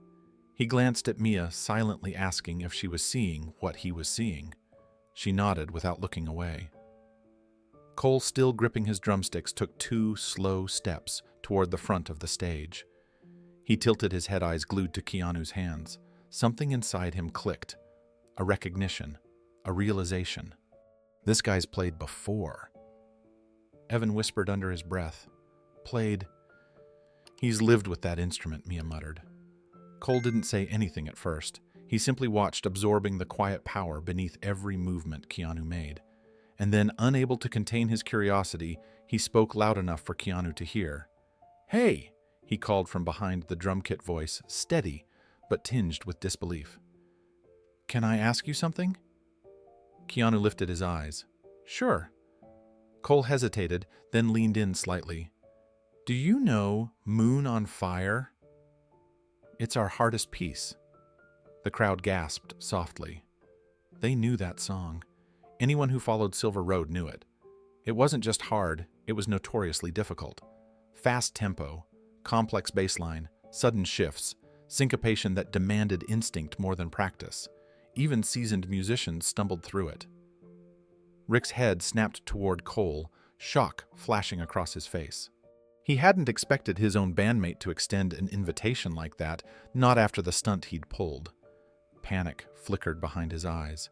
He glanced at Mia, silently asking if she was seeing what he was seeing. She nodded without looking away. Cole, still gripping his drumsticks, took 2 slow steps toward the front of the stage. He tilted his head, eyes glued to Keanu's hands. Something inside him clicked. A recognition, a realization. This guy's played before. Evan whispered under his breath. Played. He's lived with that instrument, Mia muttered. Cole didn't say anything at first. He simply watched, absorbing the quiet power beneath every movement Keanu made. And then, unable to contain his curiosity, he spoke loud enough for Keanu to hear. "Hey!" he called from behind the drum kit voice, steady, but tinged with disbelief. "Can I ask you something?" Keanu lifted his eyes. "Sure." Cole hesitated, then leaned in slightly. "Do you know Moon on Fire? It's our hardest piece." The crowd gasped softly. They knew that song. Anyone who followed Silver Road knew it. It wasn't just hard, it was notoriously difficult. Fast tempo, complex bass line, sudden shifts, syncopation that demanded instinct more than practice. Even seasoned musicians stumbled through it. Rick's head snapped toward Cole, shock flashing across his face. He hadn't expected his own bandmate to extend an invitation like that, not after the stunt he'd pulled. Panic flickered behind his eyes.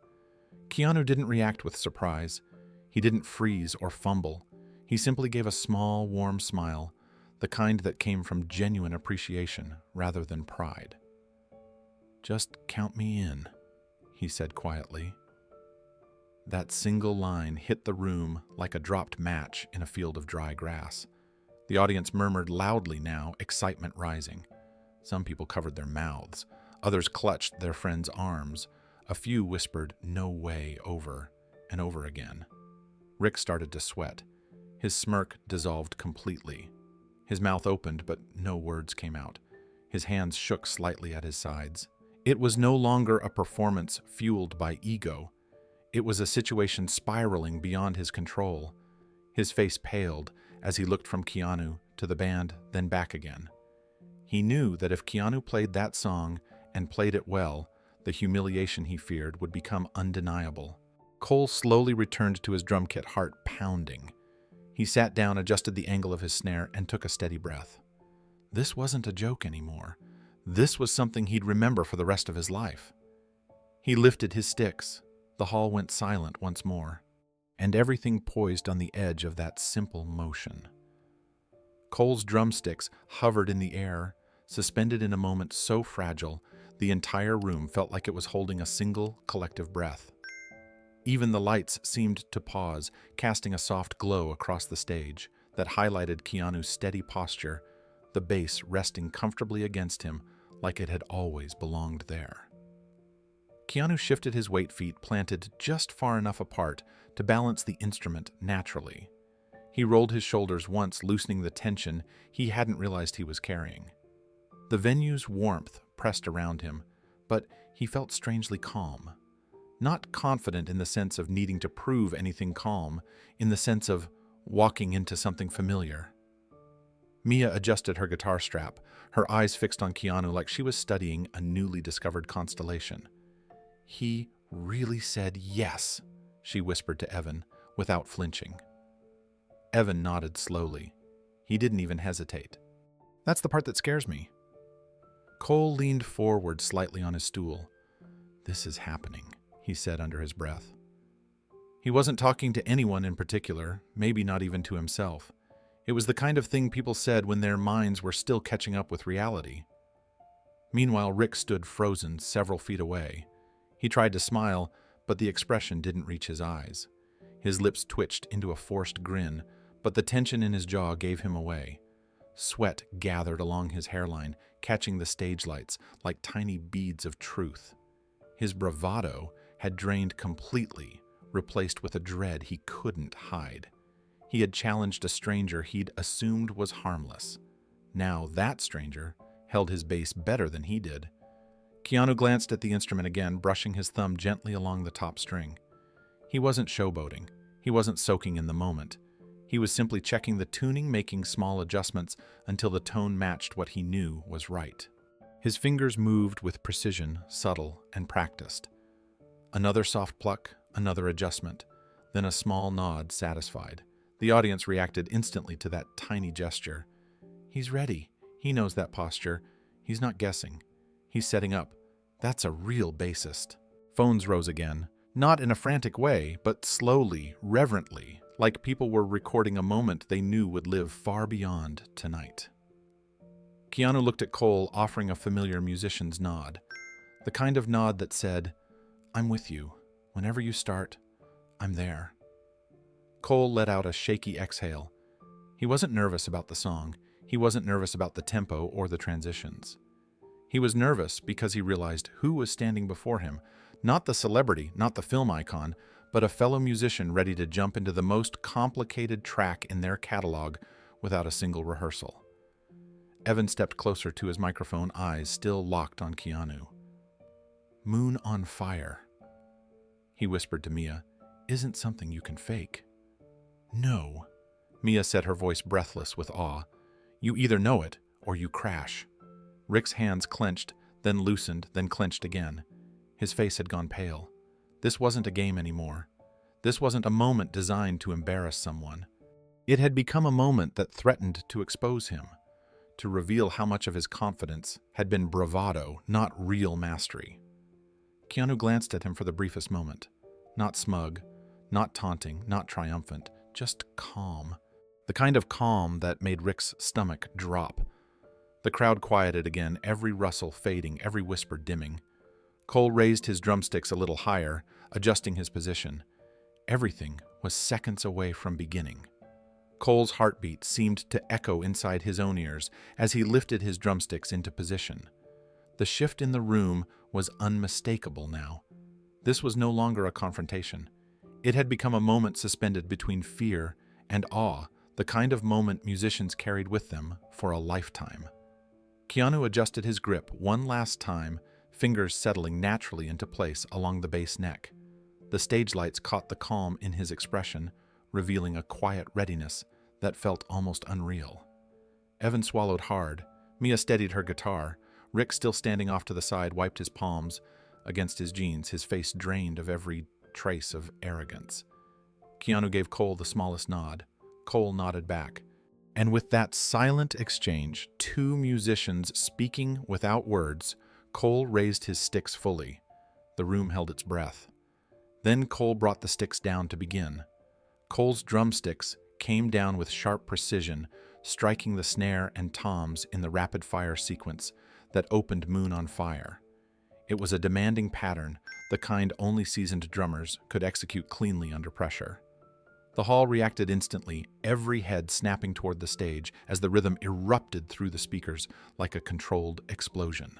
Keanu didn't react with surprise. He didn't freeze or fumble. He simply gave a small, warm smile, the kind that came from genuine appreciation rather than pride. "Just count me in," he said quietly. That single line hit the room like a dropped match in a field of dry grass. The audience murmured loudly now, excitement rising. Some people covered their mouths. Others clutched their friends' arms. A few whispered, "No way," over and over again. Rick started to sweat. His smirk dissolved completely. His mouth opened, but no words came out. His hands shook slightly at his sides. It was no longer a performance fueled by ego. It was a situation spiraling beyond his control. His face paled as he looked from Keanu to the band, then back again. He knew that if Keanu played that song and played it well, the humiliation he feared would become undeniable. Cole slowly returned to his drum kit, heart pounding. He sat down, adjusted the angle of his snare, and took a steady breath. This wasn't a joke anymore. This was something he'd remember for the rest of his life. He lifted his sticks. The hall went silent once more, and everything poised on the edge of that simple motion. Cole's drumsticks hovered in the air, suspended in a moment so fragile, the entire room felt like it was holding a single collective breath. Even the lights seemed to pause, casting a soft glow across the stage that highlighted Keanu's steady posture, the bass resting comfortably against him like it had always belonged there. Keanu shifted his weight feet, planted just far enough apart to balance the instrument naturally. He rolled his shoulders once, loosening the tension he hadn't realized he was carrying. The venue's warmth pressed around him, but he felt strangely calm. Not confident in the sense of needing to prove anything, calm in the sense of walking into something familiar. Mia adjusted her guitar strap, her eyes fixed on Keanu like she was studying a newly discovered constellation. "He really said yes," she whispered to Evan, without flinching. Evan nodded slowly. He didn't even hesitate. "That's the part that scares me." Cole leaned forward slightly on his stool. "This is happening," he said under his breath. He wasn't talking to anyone in particular, maybe not even to himself. It was the kind of thing people said when their minds were still catching up with reality. Meanwhile, Rick stood frozen several feet away. He tried to smile, but the expression didn't reach his eyes. His lips twitched into a forced grin, but the tension in his jaw gave him away. Sweat gathered along his hairline, catching the stage lights like tiny beads of truth. His bravado had drained completely, replaced with a dread he couldn't hide. He had challenged a stranger he'd assumed was harmless. Now that stranger held his bass better than he did. Keanu glanced at the instrument again, brushing his thumb gently along the top string. He wasn't showboating. He wasn't soaking in the moment. He was simply checking the tuning, making small adjustments until the tone matched what he knew was right. His fingers moved with precision, subtle and practiced. Another soft pluck, another adjustment, then a small nod, satisfied. The audience reacted instantly to that tiny gesture. He's ready. He knows that posture. He's not guessing. He's setting up. That's a real bassist. Phones rose again, not in a frantic way, but slowly, reverently, like people were recording a moment they knew would live far beyond tonight. Keanu looked at Cole, offering a familiar musician's nod. The kind of nod that said, "I'm with you. Whenever you start, I'm there." Cole let out a shaky exhale. He wasn't nervous about the song. He wasn't nervous about the tempo or the transitions. He was nervous because he realized who was standing before him, not the celebrity, not the film icon, but a fellow musician ready to jump into the most complicated track in their catalog without a single rehearsal. Evan stepped closer to his microphone, eyes still locked on Keanu. "Moon on Fire," he whispered to Mia, "isn't something you can fake." "No," Mia said, her voice breathless with awe. "You either know it or you crash." Rick's hands clenched, then loosened, then clenched again. His face had gone pale. This wasn't a game anymore. This wasn't a moment designed to embarrass someone. It had become a moment that threatened to expose him, to reveal how much of his confidence had been bravado, not real mastery. Keanu glanced at him for the briefest moment. Not smug, not taunting, not triumphant, just calm. The kind of calm that made Rick's stomach drop. The crowd quieted again, every rustle fading, every whisper dimming. Cole raised his drumsticks a little higher, adjusting his position. Everything was seconds away from beginning. Cole's heartbeat seemed to echo inside his own ears as he lifted his drumsticks into position. The shift in the room was unmistakable now. This was no longer a confrontation. It had become a moment suspended between fear and awe, the kind of moment musicians carried with them for a lifetime. Keanu adjusted his grip one last time, fingers settling naturally into place along the bass neck. The stage lights caught the calm in his expression, revealing a quiet readiness that felt almost unreal. Evan swallowed hard. Mia steadied her guitar. Rick, still standing off to the side, wiped his palms against his jeans, his face drained of every trace of arrogance. Keanu gave Cole the smallest nod. Cole nodded back. And with that silent exchange, two musicians speaking without words, Cole raised his sticks fully. The room held its breath. Then Cole brought the sticks down to begin. Cole's drumsticks came down with sharp precision, striking the snare and toms in the rapid-fire sequence that opened Moon on Fire. It was a demanding pattern, the kind only seasoned drummers could execute cleanly under pressure. The hall reacted instantly, every head snapping toward the stage as the rhythm erupted through the speakers like a controlled explosion.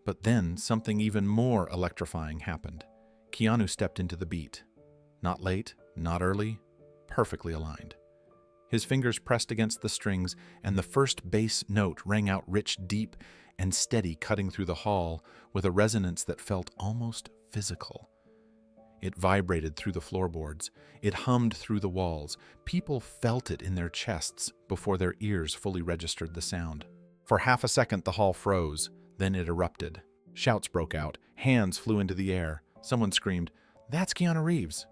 But then something even more electrifying happened. Keanu stepped into the beat. Not late, not early, perfectly aligned. His fingers pressed against the strings, and the first bass note rang out rich, deep, and steady, cutting through the hall with a resonance that felt almost physical. It vibrated through the floorboards. It hummed through the walls. People felt it in their chests before their ears fully registered the sound. For half a second, the hall froze. Then it erupted. Shouts broke out. Hands flew into the air. Someone screamed, "That's Keanu Reeves."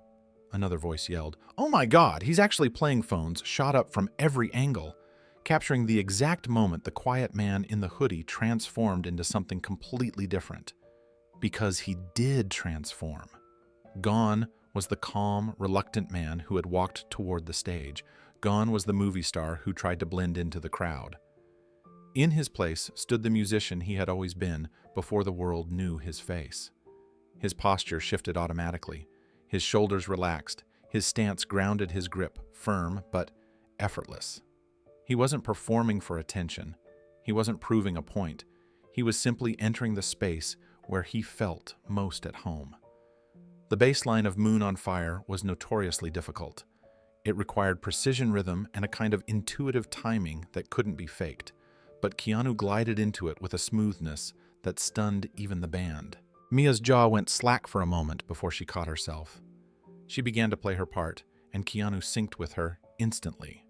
Another voice yelled, "Oh my God, he's actually playing!" Phones shot up from every angle, capturing the exact moment the quiet man in the hoodie transformed into something completely different. Because he did transform. Gone was the calm, reluctant man who had walked toward the stage. Gone was the movie star who tried to blend into the crowd. In his place stood the musician he had always been before the world knew his face. His posture shifted automatically. His shoulders relaxed. His stance grounded his grip, firm but effortless. He wasn't performing for attention. He wasn't proving a point. He was simply entering the space where he felt most at home. The bass line of Moon on Fire was notoriously difficult. It required precision rhythm and a kind of intuitive timing that couldn't be faked, but Keanu glided into it with a smoothness that stunned even the band. Mia's jaw went slack for a moment before she caught herself. She began to play her part, and Keanu synced with her instantly.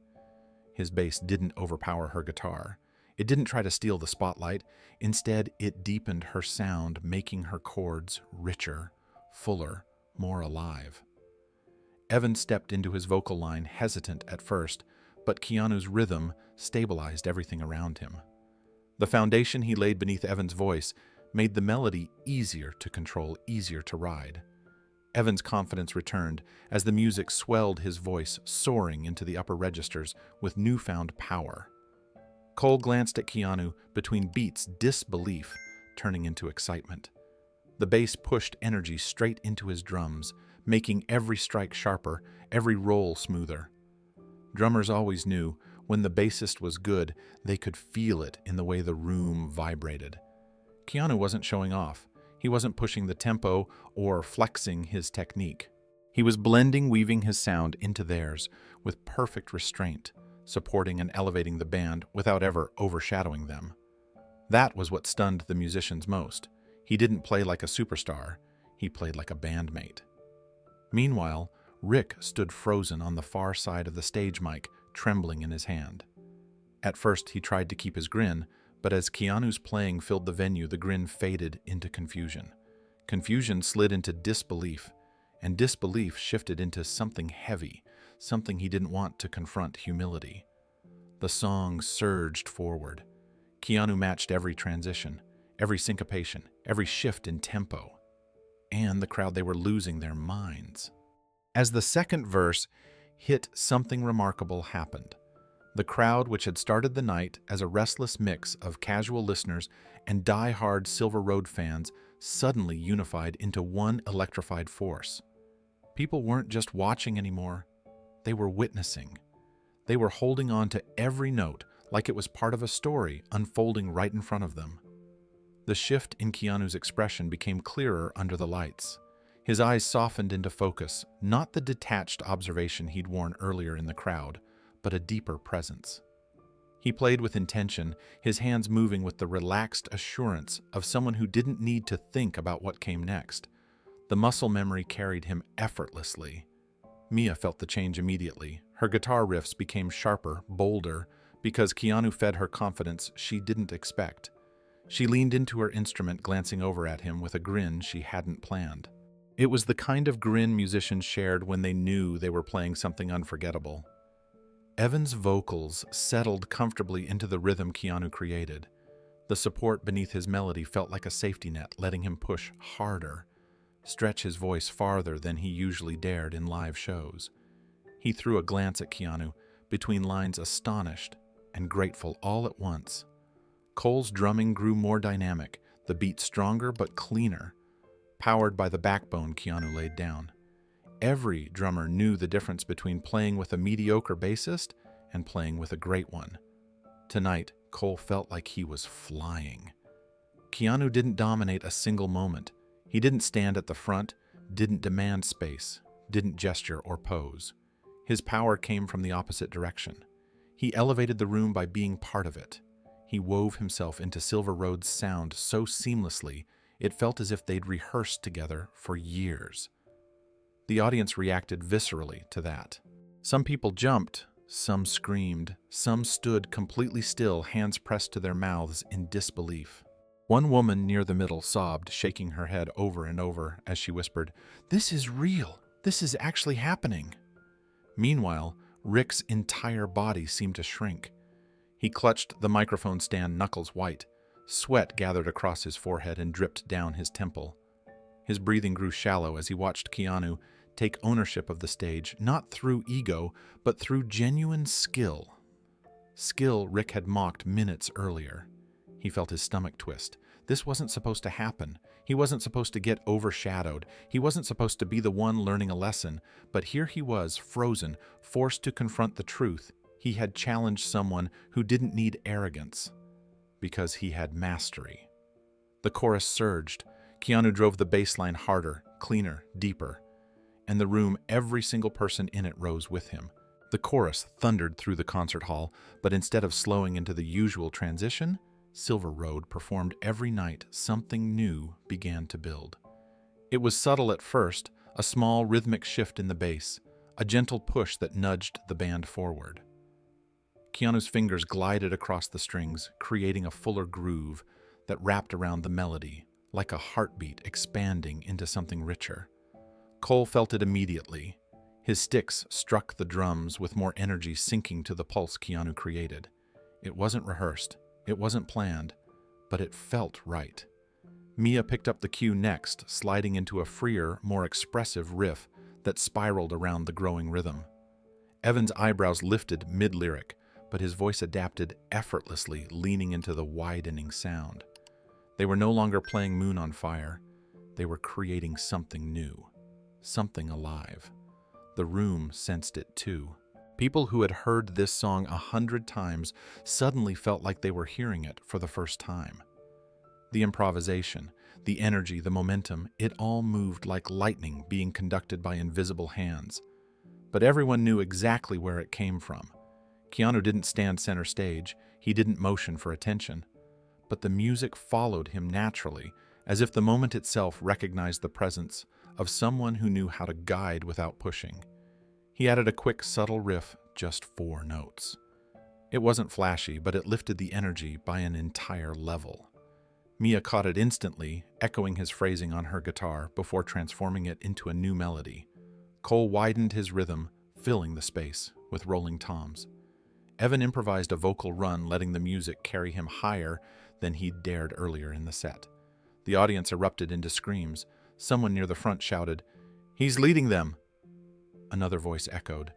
His bass didn't overpower her guitar. It didn't try to steal the spotlight. Instead, it deepened her sound, making her chords richer, fuller, more alive. Evan stepped into his vocal line, hesitant at first, but Keanu's rhythm stabilized everything around him. The foundation he laid beneath Evan's voice made the melody easier to control, easier to ride. Evan's confidence returned as the music swelled his voice, soaring into the upper registers with newfound power. Cole glanced at Keanu between beats, disbelief turning into excitement. The bass pushed energy straight into his drums, making every strike sharper, every roll smoother. Drummers always knew when the bassist was good, they could feel it in the way the room vibrated. Keanu wasn't showing off. He wasn't pushing the tempo or flexing his technique. He was blending, weaving his sound into theirs with perfect restraint, supporting and elevating the band without ever overshadowing them. That was what stunned the musicians most. He didn't play like a superstar. He played like a bandmate. Meanwhile, Rick stood frozen on the far side of the stage mic, trembling in his hand. At first, he tried to keep his grin, but as Keanu's playing filled the venue, the grin faded into confusion. Confusion slid into disbelief, and disbelief shifted into something heavy, something he didn't want to confront: humility. The song surged forward. Keanu matched every transition, every syncopation, every shift in tempo. And the crowd, they were losing their minds. As the second verse hit, something remarkable happened. The crowd, which had started the night as a restless mix of casual listeners and die-hard Silver Road fans, suddenly unified into one electrified force. People weren't just watching anymore. They were witnessing. They were holding on to every note like it was part of a story unfolding right in front of them. The shift in Keanu's expression became clearer under the lights. His eyes softened into focus, not the detached observation he'd worn earlier in the crowd, but a deeper presence. He played with intention, his hands moving with the relaxed assurance of someone who didn't need to think about what came next. The muscle memory carried him effortlessly. Mia felt the change immediately. Her guitar riffs became sharper, bolder, because Keanu fed her confidence she didn't expect. She leaned into her instrument, glancing over at him with a grin she hadn't planned. It was the kind of grin musicians shared when they knew they were playing something unforgettable. Evan's vocals settled comfortably into the rhythm Keanu created. The support beneath his melody felt like a safety net, letting him push harder, stretch his voice farther than he usually dared in live shows. He threw a glance at Keanu, between lines astonished and grateful all at once. Cole's drumming grew more dynamic, the beat stronger but cleaner, powered by the backbone Keanu laid down. Every drummer knew the difference between playing with a mediocre bassist and playing with a great one. Tonight, Cole felt like he was flying. Keanu didn't dominate a single moment. He didn't stand at the front, didn't demand space, didn't gesture or pose. His power came from the opposite direction. He elevated the room by being part of it. He wove himself into Silver Road's sound so seamlessly, it felt as if they'd rehearsed together for years. The audience reacted viscerally to that. Some people jumped, some screamed, some stood completely still, hands pressed to their mouths in disbelief. One woman near the middle sobbed, shaking her head over and over as she whispered, "This is real. This is actually happening." Meanwhile, Rick's entire body seemed to shrink. He clutched the microphone stand, knuckles white. Sweat gathered across his forehead and dripped down his temple. His breathing grew shallow as he watched Keanu take ownership of the stage, not through ego, but through genuine skill. Skill Rick had mocked minutes earlier. He felt his stomach twist. This wasn't supposed to happen. He wasn't supposed to get overshadowed. He wasn't supposed to be the one learning a lesson. But here he was, frozen, forced to confront the truth. He had challenged someone who didn't need arrogance, because he had mastery. The chorus surged. Keanu drove the bass line harder, cleaner, deeper. And the room, every single person in it rose with him. The chorus thundered through the concert hall, but instead of slowing into the usual transition, Silver Road performed every night. Something new began to build. It was subtle at first, a small rhythmic shift in the bass, a gentle push that nudged the band forward. Keanu's fingers glided across the strings, creating a fuller groove that wrapped around the melody, like a heartbeat expanding into something richer. Cole felt it immediately. His sticks struck the drums with more energy, sinking to the pulse Keanu created. It wasn't rehearsed, it wasn't planned, but it felt right. Mia picked up the cue next, sliding into a freer, more expressive riff that spiraled around the growing rhythm. Evan's eyebrows lifted mid-lyric, but his voice adapted effortlessly, leaning into the widening sound. They were no longer playing Moon on Fire. They were creating something new, something alive. The room sensed it too. People who had heard this song 100 times suddenly felt like they were hearing it for the first time. The improvisation, the energy, the momentum, it all moved like lightning being conducted by invisible hands. But everyone knew exactly where it came from. Keanu didn't stand center stage, he didn't motion for attention. But the music followed him naturally, as if the moment itself recognized the presence of someone who knew how to guide without pushing. He added a quick, subtle riff, just 4 notes. It wasn't flashy, but it lifted the energy by an entire level. Mia caught it instantly, echoing his phrasing on her guitar before transforming it into a new melody. Cole widened his rhythm, filling the space with rolling toms. Evan improvised a vocal run, letting the music carry him higher than he'd dared earlier in the set. The audience erupted into screams. Someone near the front shouted, "He's leading them!" Another voice echoed,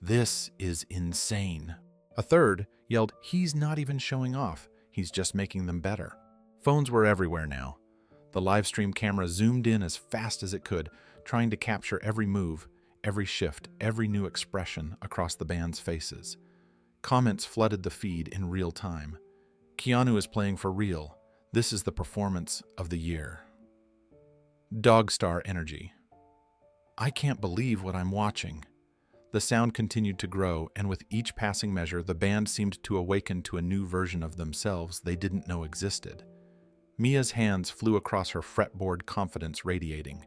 "This is insane." A third yelled, "He's not even showing off. He's just making them better." Phones were everywhere now. The live stream camera zoomed in as fast as it could, trying to capture every move, every shift, every new expression across the band's faces. Comments flooded the feed in real time. "Keanu is playing for real. This is the performance of the year." Dog star energy. "I can't believe what I'm watching." The sound continued to grow, and with each passing measure, the band seemed to awaken to a new version of themselves they didn't know existed. Mia's hands flew across her fretboard, confidence radiating.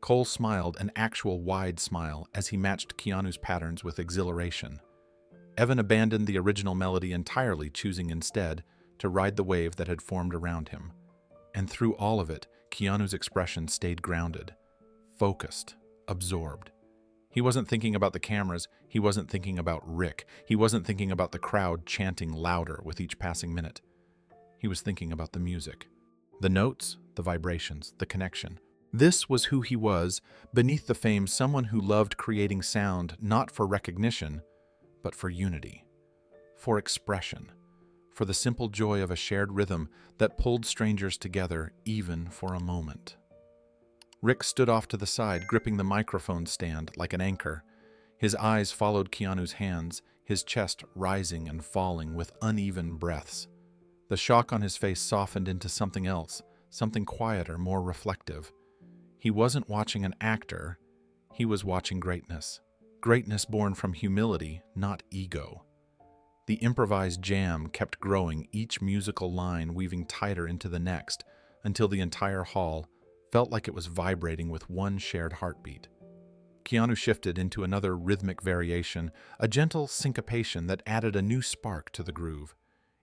Cole smiled, an actual wide smile, as he matched Keanu's patterns with exhilaration. Evan abandoned the original melody entirely, choosing instead to ride the wave that had formed around him. And through all of it, Keanu's expression stayed grounded, focused, absorbed. He wasn't thinking about the cameras, he wasn't thinking about Rick, he wasn't thinking about the crowd chanting louder with each passing minute. He was thinking about the music. The notes, the vibrations, the connection. This was who he was, beneath the fame, someone who loved creating sound not for recognition, but for unity, for expression, for the simple joy of a shared rhythm that pulled strangers together even for a moment. Rick stood off to the side, gripping the microphone stand like an anchor. His eyes followed Keanu's hands, his chest rising and falling with uneven breaths. The shock on his face softened into something else, something quieter, more reflective. He wasn't watching an actor, he was watching greatness. Greatness born from humility, not ego. The improvised jam kept growing, each musical line weaving tighter into the next, until the entire hall felt like it was vibrating with one shared heartbeat. Keanu shifted into another rhythmic variation, a gentle syncopation that added a new spark to the groove.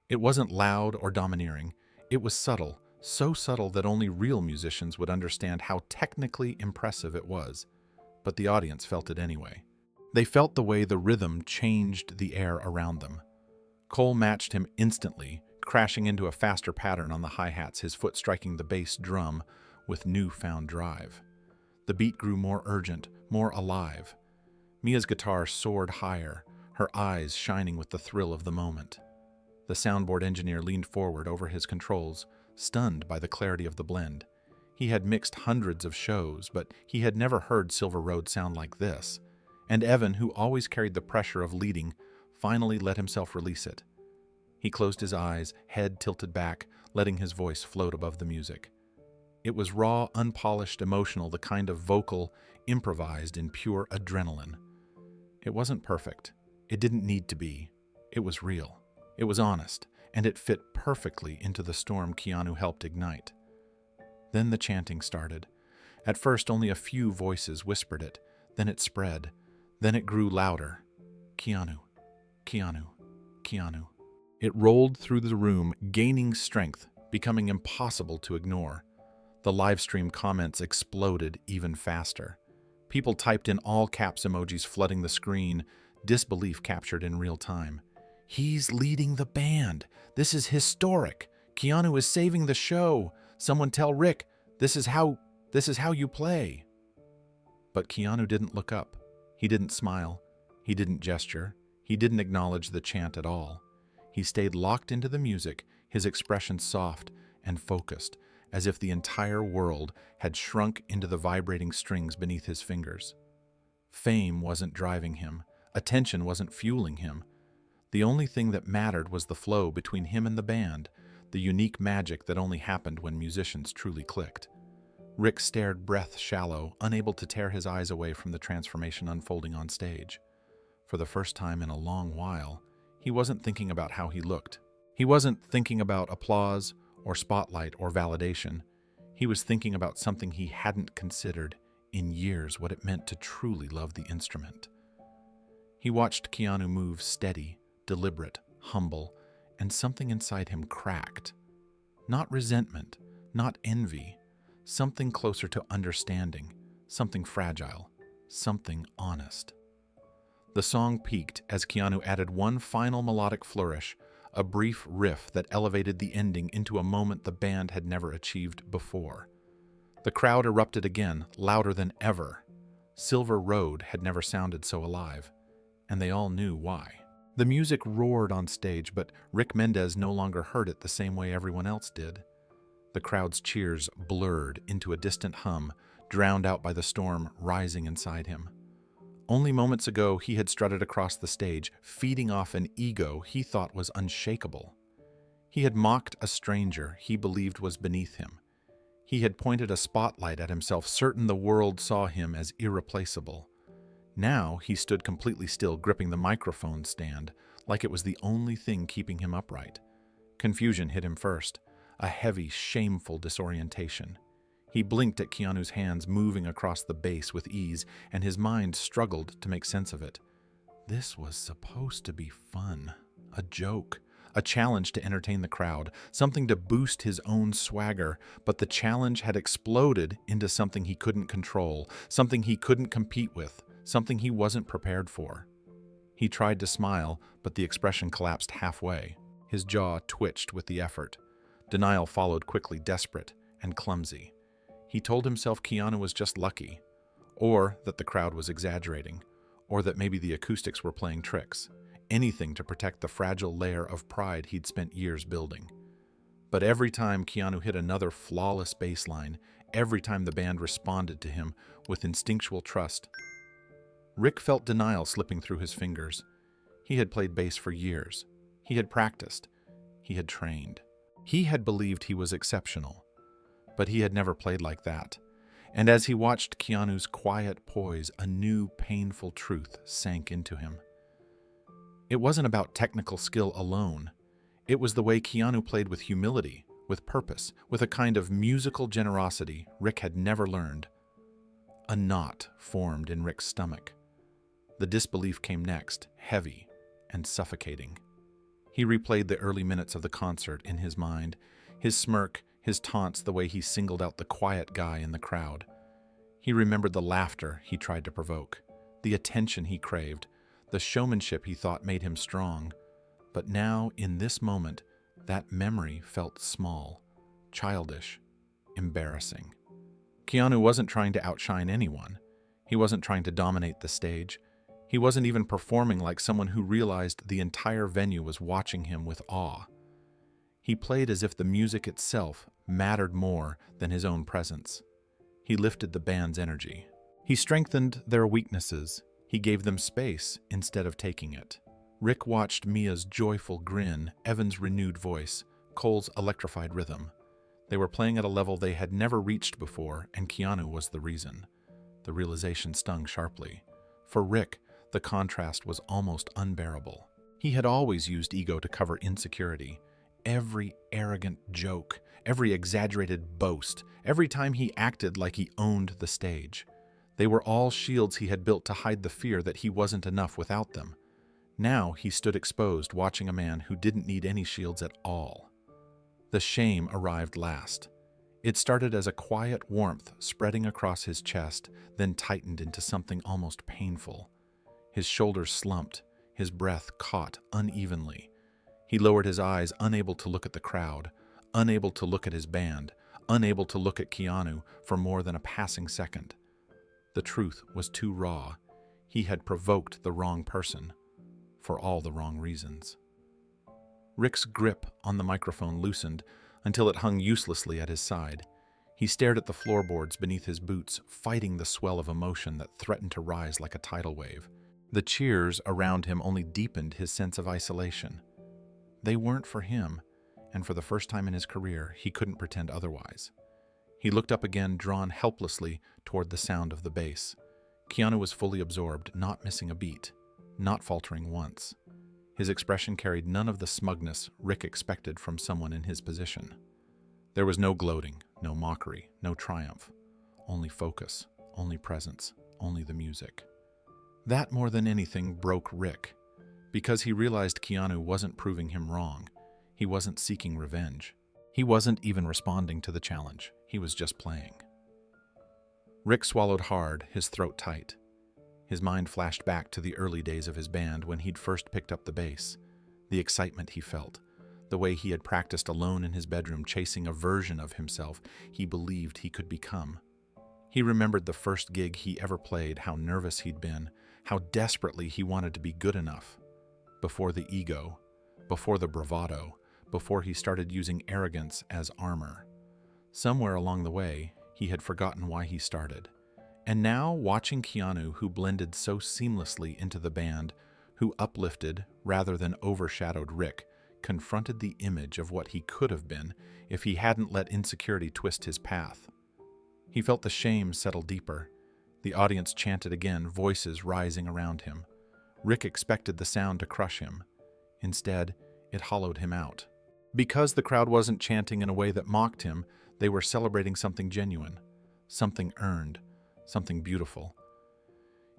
It wasn't loud or domineering. It was subtle, so subtle that only real musicians would understand how technically impressive it was. But the audience felt it anyway. They felt the way the rhythm changed the air around them. Cole matched him instantly, crashing into a faster pattern on the hi-hats, his foot striking the bass drum with newfound drive. The beat grew more urgent, more alive. Mia's guitar soared higher, her eyes shining with the thrill of the moment. The soundboard engineer leaned forward over his controls, stunned by the clarity of the blend. He had mixed hundreds of shows, but he had never heard Silver Road sound like this. And Evan, who always carried the pressure of leading, finally let himself release it. He closed his eyes, head tilted back, letting his voice float above the music. It was raw, unpolished, emotional, the kind of vocal improvised in pure adrenaline. It wasn't perfect. It didn't need to be. It was real. It was honest, and it fit perfectly into the storm Keanu helped ignite. Then the chanting started. At first, only a few voices whispered it. Then it spread. Then it grew louder. Keanu, Keanu, Keanu. It rolled through the room, gaining strength, becoming impossible to ignore. The livestream comments exploded even faster. People typed in all caps emojis flooding the screen, disbelief captured in real time. He's leading the band. This is historic. Keanu is saving the show. Someone tell Rick, this is how you play. But Keanu didn't look up. He didn't smile. He didn't gesture. He didn't acknowledge the chant at all. He stayed locked into the music, his expression soft and focused, as if the entire world had shrunk into the vibrating strings beneath his fingers. Fame wasn't driving him. Attention wasn't fueling him. The only thing that mattered was the flow between him and the band, the unique magic that only happened when musicians truly clicked. Rick stared, breath shallow, unable to tear his eyes away from the transformation unfolding on stage. For the first time in a long while, he wasn't thinking about how he looked. He wasn't thinking about applause or spotlight or validation. He was thinking about something he hadn't considered in years, what it meant to truly love the instrument. He watched Keanu move steady, deliberate, humble, and something inside him cracked. Not resentment, not envy, something closer to understanding, something fragile, something honest. The song peaked as Keanu added one final melodic flourish, a brief riff that elevated the ending into a moment the band had never achieved before. The crowd erupted again, louder than ever. Silver Road had never sounded so alive, and they all knew why. The music roared on stage, but Rick Mendez no longer heard it the same way everyone else did. The crowd's cheers blurred into a distant hum, drowned out by the storm rising inside him. Only moments ago, he had strutted across the stage, feeding off an ego he thought was unshakable. He had mocked a stranger he believed was beneath him. He had pointed a spotlight at himself, certain the world saw him as irreplaceable. Now he stood completely still, gripping the microphone stand like it was the only thing keeping him upright. Confusion hit him first, a heavy, shameful disorientation. He blinked at Keanu's hands moving across the bass with ease, and his mind struggled to make sense of it. This was supposed to be fun, a joke, a challenge to entertain the crowd, something to boost his own swagger, but the challenge had exploded into something he couldn't control, something he couldn't compete with, something he wasn't prepared for. He tried to smile, but the expression collapsed halfway. His jaw twitched with the effort. Denial followed quickly, desperate and clumsy. He told himself Keanu was just lucky, or that the crowd was exaggerating, or that maybe the acoustics were playing tricks. Anything to protect the fragile layer of pride he'd spent years building. But every time Keanu hit another flawless bass line, every time the band responded to him with instinctual trust, Rick felt denial slipping through his fingers. He had played bass for years. He had practiced. He had trained. He had believed he was exceptional, but he had never played like that. And as he watched Keanu's quiet poise, a new painful truth sank into him. It wasn't about technical skill alone. It was the way Keanu played with humility, with purpose, with a kind of musical generosity Rick had never learned. A knot formed in Rick's stomach. The disbelief came next, heavy and suffocating. He replayed the early minutes of the concert in his mind, his smirk, his taunts, the way he singled out the quiet guy in the crowd. He remembered the laughter he tried to provoke, the attention he craved, the showmanship he thought made him strong. But now, in this moment, that memory felt small, childish, embarrassing. Keanu wasn't trying to outshine anyone. He wasn't trying to dominate the stage. He wasn't even performing like someone who realized the entire venue was watching him with awe. He played as if the music itself mattered more than his own presence. He lifted the band's energy. He strengthened their weaknesses. He gave them space instead of taking it. Rick watched Mia's joyful grin, Evan's renewed voice, Cole's electrified rhythm. They were playing at a level they had never reached before, and Keanu was the reason. The realization stung sharply. For Rick, the contrast was almost unbearable. He had always used ego to cover insecurity. Every arrogant joke, every exaggerated boast, every time he acted like he owned the stage. They were all shields he had built to hide the fear that he wasn't enough without them. Now he stood exposed, watching a man who didn't need any shields at all. The shame arrived last. It started as a quiet warmth spreading across his chest, then tightened into something almost painful. His shoulders slumped, his breath caught unevenly. He lowered his eyes, unable to look at the crowd, unable to look at his band, unable to look at Keanu for more than a passing second. The truth was too raw. He had provoked the wrong person, for all the wrong reasons. Rick's grip on the microphone loosened until it hung uselessly at his side. He stared at the floorboards beneath his boots, fighting the swell of emotion that threatened to rise like a tidal wave. The cheers around him only deepened his sense of isolation. They weren't for him, and for the first time in his career, he couldn't pretend otherwise. He looked up again, drawn helplessly toward the sound of the bass. Keanu was fully absorbed, not missing a beat, not faltering once. His expression carried none of the smugness Rick expected from someone in his position. There was no gloating, no mockery, no triumph. Only focus, only presence, only the music. That, more than anything, broke Rick, because he realized Keanu wasn't proving him wrong. He wasn't seeking revenge. He wasn't even responding to the challenge. He was just playing. Rick swallowed hard, his throat tight. His mind flashed back to the early days of his band when he'd first picked up the bass, the excitement he felt, the way he had practiced alone in his bedroom, chasing a version of himself he believed he could become. He remembered the first gig he ever played, how nervous he'd been, how desperately he wanted to be good enough. Before the ego, before the bravado, before he started using arrogance as armor. Somewhere along the way, he had forgotten why he started. And now, watching Keanu, who blended so seamlessly into the band, who uplifted rather than overshadowed Rick, confronted the image of what he could have been if he hadn't let insecurity twist his path. He felt the shame settle deeper. The audience chanted again, voices rising around him. Rick expected the sound to crush him. Instead, it hollowed him out. Because the crowd wasn't chanting in a way that mocked him, they were celebrating something genuine, something earned, something beautiful.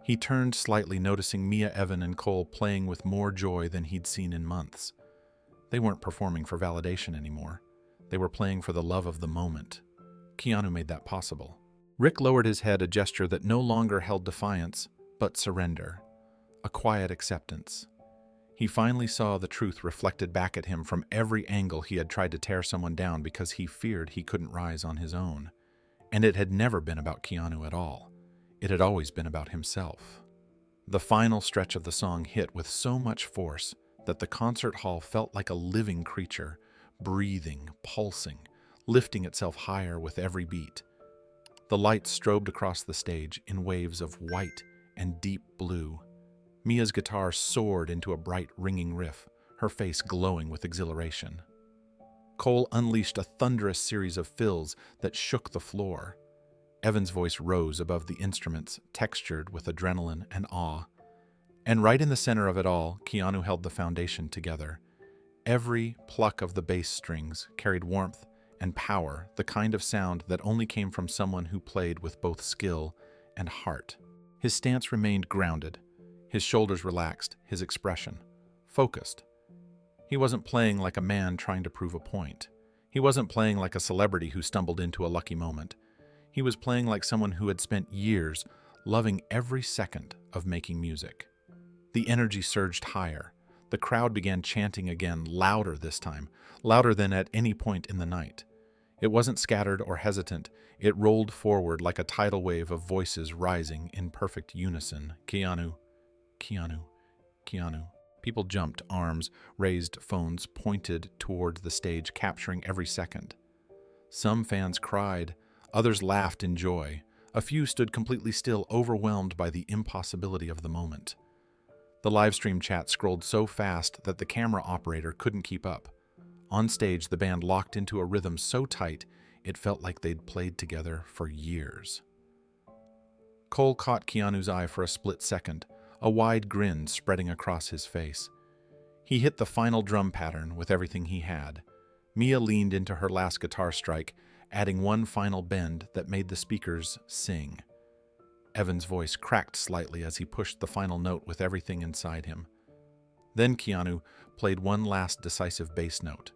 He turned slightly, noticing Mia, Evan, and Cole playing with more joy than he'd seen in months. They weren't performing for validation anymore. They were playing for the love of the moment. Keanu made that possible. Rick lowered his head, a gesture that no longer held defiance, but surrender. A quiet acceptance. He finally saw the truth reflected back at him from every angle he had tried to tear someone down because he feared he couldn't rise on his own. And it had never been about Keanu at all. It had always been about himself. The final stretch of the song hit with so much force that the concert hall felt like a living creature, breathing, pulsing, lifting itself higher with every beat. The lights strobed across the stage in waves of white and deep blue. Mia's guitar soared into a bright, ringing riff, her face glowing with exhilaration. Cole unleashed a thunderous series of fills that shook the floor. Evan's voice rose above the instruments, textured with adrenaline and awe. And right in the center of it all, Keanu held the foundation together. Every pluck of the bass strings carried warmth and power, the kind of sound that only came from someone who played with both skill and heart. His stance remained grounded, his shoulders relaxed, his expression focused. He wasn't playing like a man trying to prove a point. He wasn't playing like a celebrity who stumbled into a lucky moment. He was playing like someone who had spent years loving every second of making music. The energy surged higher. The crowd began chanting again, louder this time, louder than at any point in the night. It wasn't scattered or hesitant. It rolled forward like a tidal wave of voices rising in perfect unison. Keanu, Keanu, Keanu. People jumped, arms raised, phones pointed toward the stage, capturing every second. Some fans cried, others laughed in joy. A few stood completely still, overwhelmed by the impossibility of the moment. The livestream chat scrolled so fast that the camera operator couldn't keep up. On stage, the band locked into a rhythm so tight, it felt like they'd played together for years. Cole caught Keanu's eye for a split second, a wide grin spreading across his face. He hit the final drum pattern with everything he had. Mia leaned into her last guitar strike, adding one final bend that made the speakers sing. Evan's voice cracked slightly as he pushed the final note with everything inside him. Then Keanu played one last decisive bass note.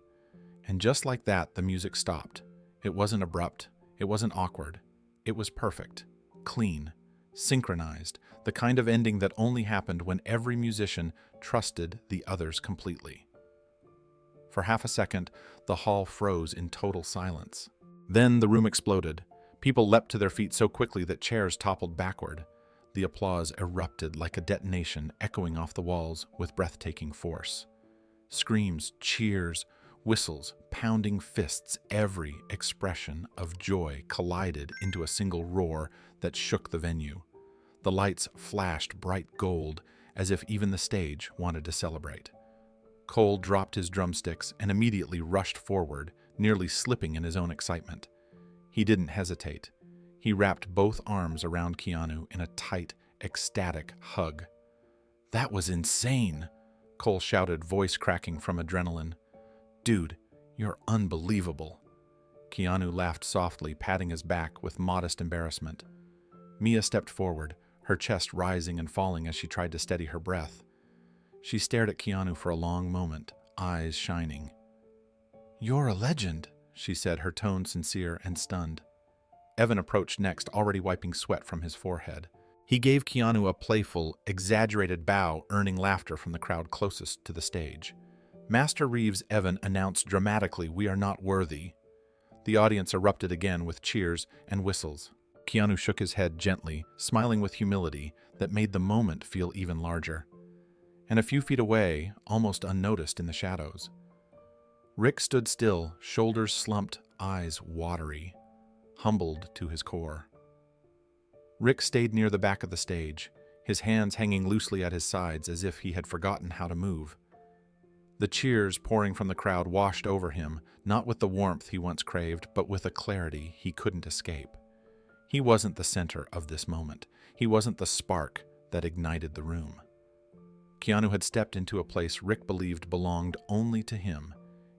And just like that, the music stopped. It wasn't abrupt. It wasn't awkward. It was perfect, clean, synchronized, the kind of ending that only happened when every musician trusted the others completely. For half a second, the hall froze in total silence. Then the room exploded. People leapt to their feet so quickly that chairs toppled backward. The applause erupted like a detonation, echoing off the walls with breathtaking force. Screams, cheers, whistles, pounding fists, every expression of joy collided into a single roar that shook the venue. The lights flashed bright gold, as if even the stage wanted to celebrate. Cole dropped his drumsticks and immediately rushed forward, nearly slipping in his own excitement. He didn't hesitate. He wrapped both arms around Keanu in a tight, ecstatic hug. "That was insane!" Cole shouted, voice cracking from adrenaline. "Dude, you're unbelievable." Keanu laughed softly, patting his back with modest embarrassment. Mia stepped forward, her chest rising and falling as she tried to steady her breath. She stared at Keanu for a long moment, eyes shining. "You're a legend," she said, her tone sincere and stunned. Evan approached next, already wiping sweat from his forehead. He gave Keanu a playful, exaggerated bow, earning laughter from the crowd closest to the stage. Master Reeves, Evan announced dramatically, "We are not worthy." The audience erupted again with cheers and whistles. Keanu shook his head gently, smiling with humility that made the moment feel even larger. And a few feet away, almost unnoticed in the shadows, Rick stood still, shoulders slumped, eyes watery, humbled to his core. Rick stayed near the back of the stage, his hands hanging loosely at his sides as if he had forgotten how to move. The cheers pouring from the crowd washed over him, not with the warmth he once craved, but with a clarity he couldn't escape. He wasn't the center of this moment. He wasn't the spark that ignited the room. Keanu had stepped into a place Rick believed belonged only to him,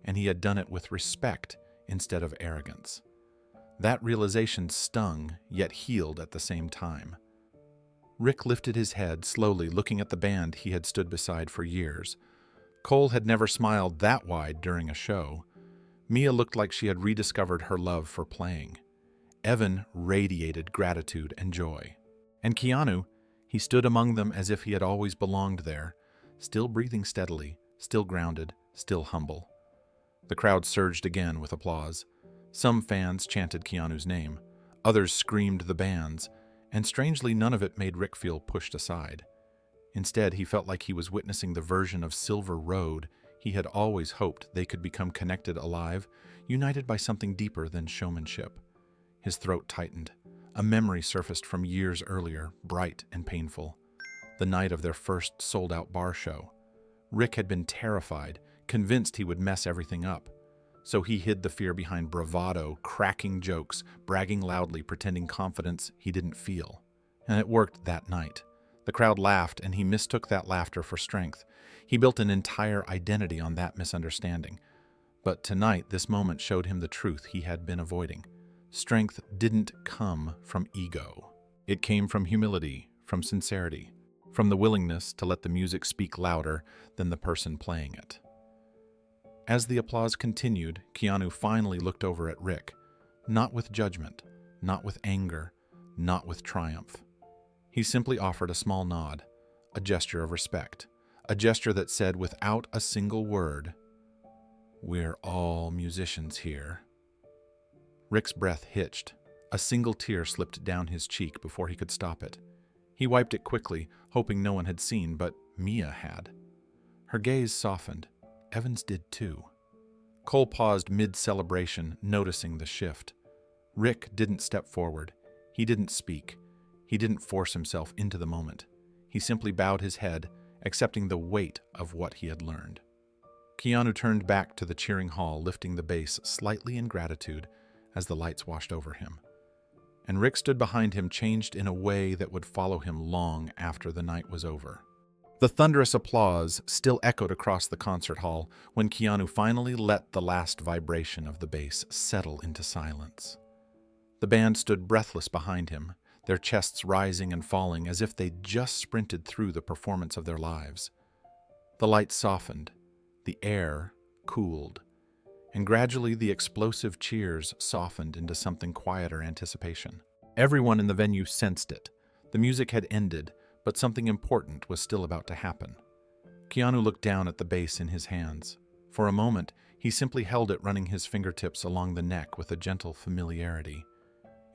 and he had done it with respect instead of arrogance. That realization stung, yet healed at the same time. Rick lifted his head, slowly looking at the band he had stood beside for years. Cole had never smiled that wide during a show. Mia looked like she had rediscovered her love for playing. Evan radiated gratitude and joy. And Keanu, he stood among them as if he had always belonged there, still breathing steadily, still grounded, still humble. The crowd surged again with applause. Some fans chanted Keanu's name, others screamed the band's, and strangely none of it made Rick feel pushed aside. Instead, he felt like he was witnessing the version of Silver Road he had always hoped they could become connected alive, united by something deeper than showmanship. His throat tightened. A memory surfaced from years earlier, bright and painful. The night of their first sold-out bar show. Rick had been terrified, convinced he would mess everything up. So he hid the fear behind bravado, cracking jokes, bragging loudly, pretending confidence he didn't feel. And it worked that night. The crowd laughed, and he mistook that laughter for strength. He built an entire identity on that misunderstanding. But tonight, this moment showed him the truth he had been avoiding. Strength didn't come from ego. It came from humility, from sincerity, from the willingness to let the music speak louder than the person playing it. As the applause continued, Keanu finally looked over at Rick, not with judgment, not with anger, not with triumph. He simply offered a small nod, a gesture of respect, a gesture that said without a single word, "We're all musicians here." Rick's breath hitched. A single tear slipped down his cheek before he could stop it. He wiped it quickly, hoping no one had seen, but Mia had. Her gaze softened. Evans did too. Cole paused mid-celebration, noticing the shift. Rick didn't step forward. He didn't speak. He didn't force himself into the moment. He simply bowed his head, accepting the weight of what he had learned. Keanu turned back to the cheering hall, lifting the bass slightly in gratitude as the lights washed over him. And Rick stood behind him, changed in a way that would follow him long after the night was over. The thunderous applause still echoed across the concert hall when Keanu finally let the last vibration of the bass settle into silence. The band stood breathless behind him, their chests rising and falling as if they'd just sprinted through the performance of their lives. The lights softened, the air cooled, and gradually the explosive cheers softened into something quieter anticipation. Everyone in the venue sensed it. The music had ended, but something important was still about to happen. Keanu looked down at the bass in his hands. For a moment, he simply held it, running his fingertips along the neck with a gentle familiarity.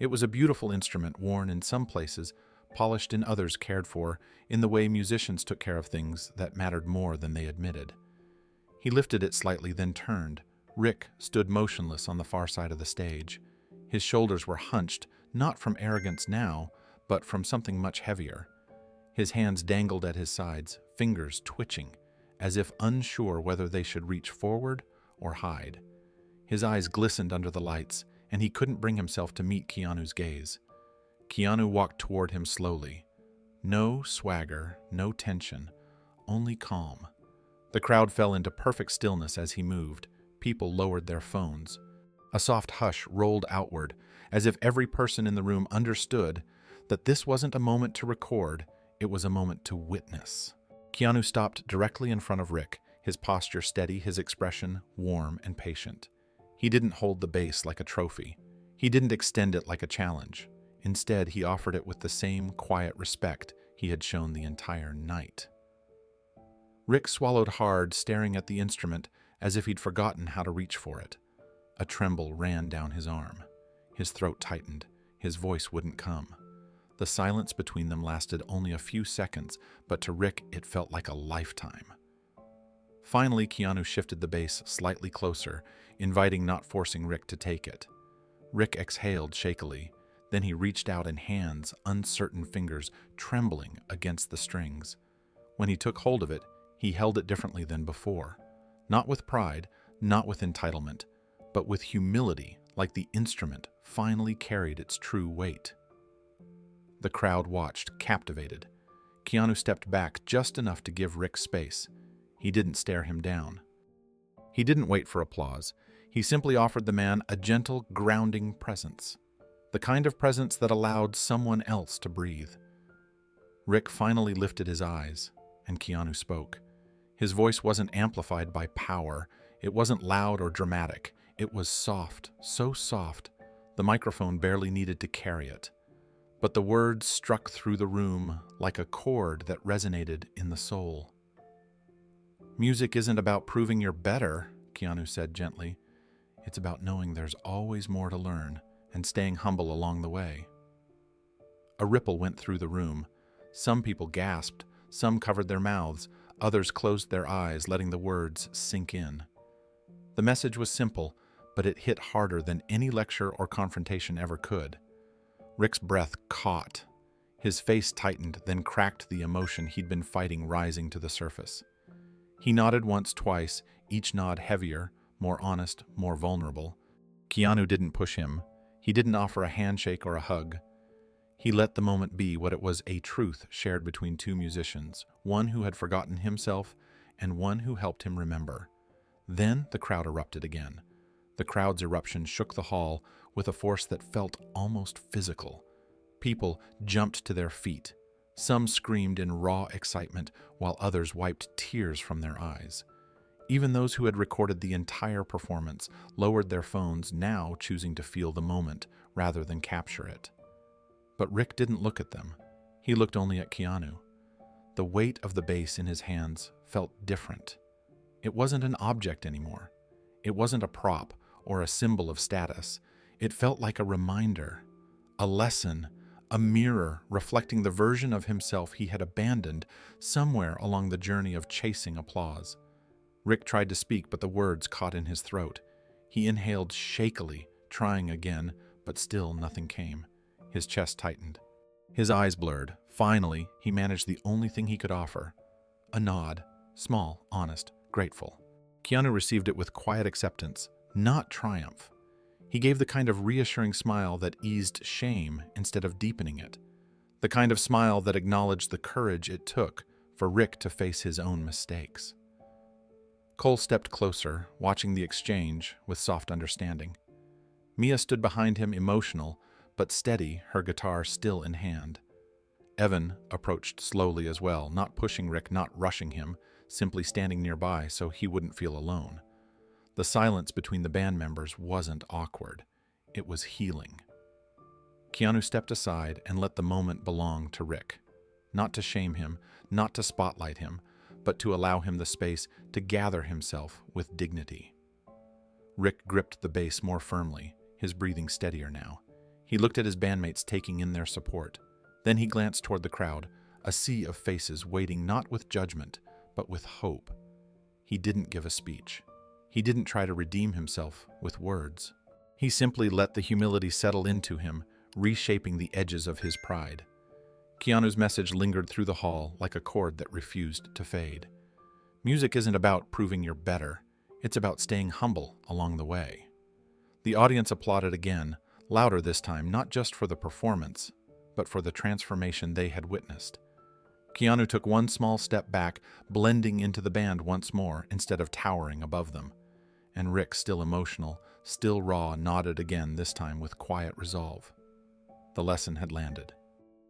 It was a beautiful instrument, worn in some places, polished in others, cared for, in the way musicians took care of things that mattered more than they admitted. He lifted it slightly, then turned. Rick stood motionless on the far side of the stage. His shoulders were hunched, not from arrogance now, but from something much heavier. His hands dangled at his sides, fingers twitching, as if unsure whether they should reach forward or hide. His eyes glistened under the lights, and he couldn't bring himself to meet Keanu's gaze. Keanu walked toward him slowly. No swagger, no tension, only calm. The crowd fell into perfect stillness as he moved. People lowered their phones. A soft hush rolled outward, as if every person in the room understood that this wasn't a moment to record, it was a moment to witness. Keanu stopped directly in front of Rick, his posture steady, his expression warm and patient. He didn't hold the bass like a trophy. He didn't extend it like a challenge. Instead, he offered it with the same quiet respect he had shown the entire night. Rick swallowed hard, staring at the instrument as if he'd forgotten how to reach for it. A tremble ran down his arm. His throat tightened. His voice wouldn't come. The silence between them lasted only a few seconds, but to Rick it felt like a lifetime. Finally, Keanu shifted the bass slightly closer, inviting, not forcing Rick to take it. Rick exhaled shakily. Then he reached out, in hands, uncertain fingers trembling against the strings. When he took hold of it, he held it differently than before. Not with pride, not with entitlement, but with humility, like the instrument finally carried its true weight. The crowd watched, captivated. Keanu stepped back just enough to give Rick space. He didn't stare him down. He didn't wait for applause. He simply offered the man a gentle, grounding presence. The kind of presence that allowed someone else to breathe. Rick finally lifted his eyes, and Keanu spoke. His voice wasn't amplified by power. It wasn't loud or dramatic. It was soft, so soft, the microphone barely needed to carry it. But the words struck through the room like a chord that resonated in the soul. "Music isn't about proving you're better," Keanu said gently. "It's about knowing there's always more to learn and staying humble along the way." A ripple went through the room. Some people gasped, some covered their mouths, others closed their eyes, letting the words sink in. The message was simple, but it hit harder than any lecture or confrontation ever could. Rick's breath caught. His face tightened, then cracked, the emotion he'd been fighting rising to the surface. He nodded once, twice, each nod heavier, more honest, more vulnerable. Keanu didn't push him. He didn't offer a handshake or a hug. He let the moment be what it was, a truth shared between two musicians, one who had forgotten himself and one who helped him remember. Then the crowd erupted again. The crowd's eruption shook the hall with a force that felt almost physical. People jumped to their feet. Some screamed in raw excitement, while others wiped tears from their eyes. Even those who had recorded the entire performance lowered their phones, now choosing to feel the moment rather than capture it. But Rick didn't look at them. He looked only at Keanu. The weight of the bass in his hands felt different. It wasn't an object anymore. It wasn't a prop or a symbol of status. It felt like a reminder, a lesson, a mirror reflecting the version of himself he had abandoned somewhere along the journey of chasing applause. Rick tried to speak, but the words caught in his throat. He inhaled shakily, trying again, but still nothing came. His chest tightened. His eyes blurred. Finally, he managed the only thing he could offer. A nod. Small, honest, grateful. Keanu received it with quiet acceptance, not triumph. He gave the kind of reassuring smile that eased shame instead of deepening it. The kind of smile that acknowledged the courage it took for Rick to face his own mistakes. Cole stepped closer, watching the exchange with soft understanding. Mia stood behind him, emotional, but steady, her guitar still in hand. Evan approached slowly as well, not pushing Rick, not rushing him, simply standing nearby so he wouldn't feel alone. The silence between the band members wasn't awkward. It was healing. Keanu stepped aside and let the moment belong to Rick. Not to shame him, not to spotlight him, but to allow him the space to gather himself with dignity. Rick gripped the bass more firmly, his breathing steadier now. He looked at his bandmates, taking in their support. Then he glanced toward the crowd, a sea of faces waiting not with judgment, but with hope. He didn't give a speech. He didn't try to redeem himself with words. He simply let the humility settle into him, reshaping the edges of his pride. Keanu's message lingered through the hall like a chord that refused to fade. Music isn't about proving you're better. It's about staying humble along the way. The audience applauded again, louder this time, not just for the performance, but for the transformation they had witnessed. Keanu took one small step back, blending into the band once more instead of towering above them. And Rick, still emotional, still raw, nodded again, this time with quiet resolve. The lesson had landed,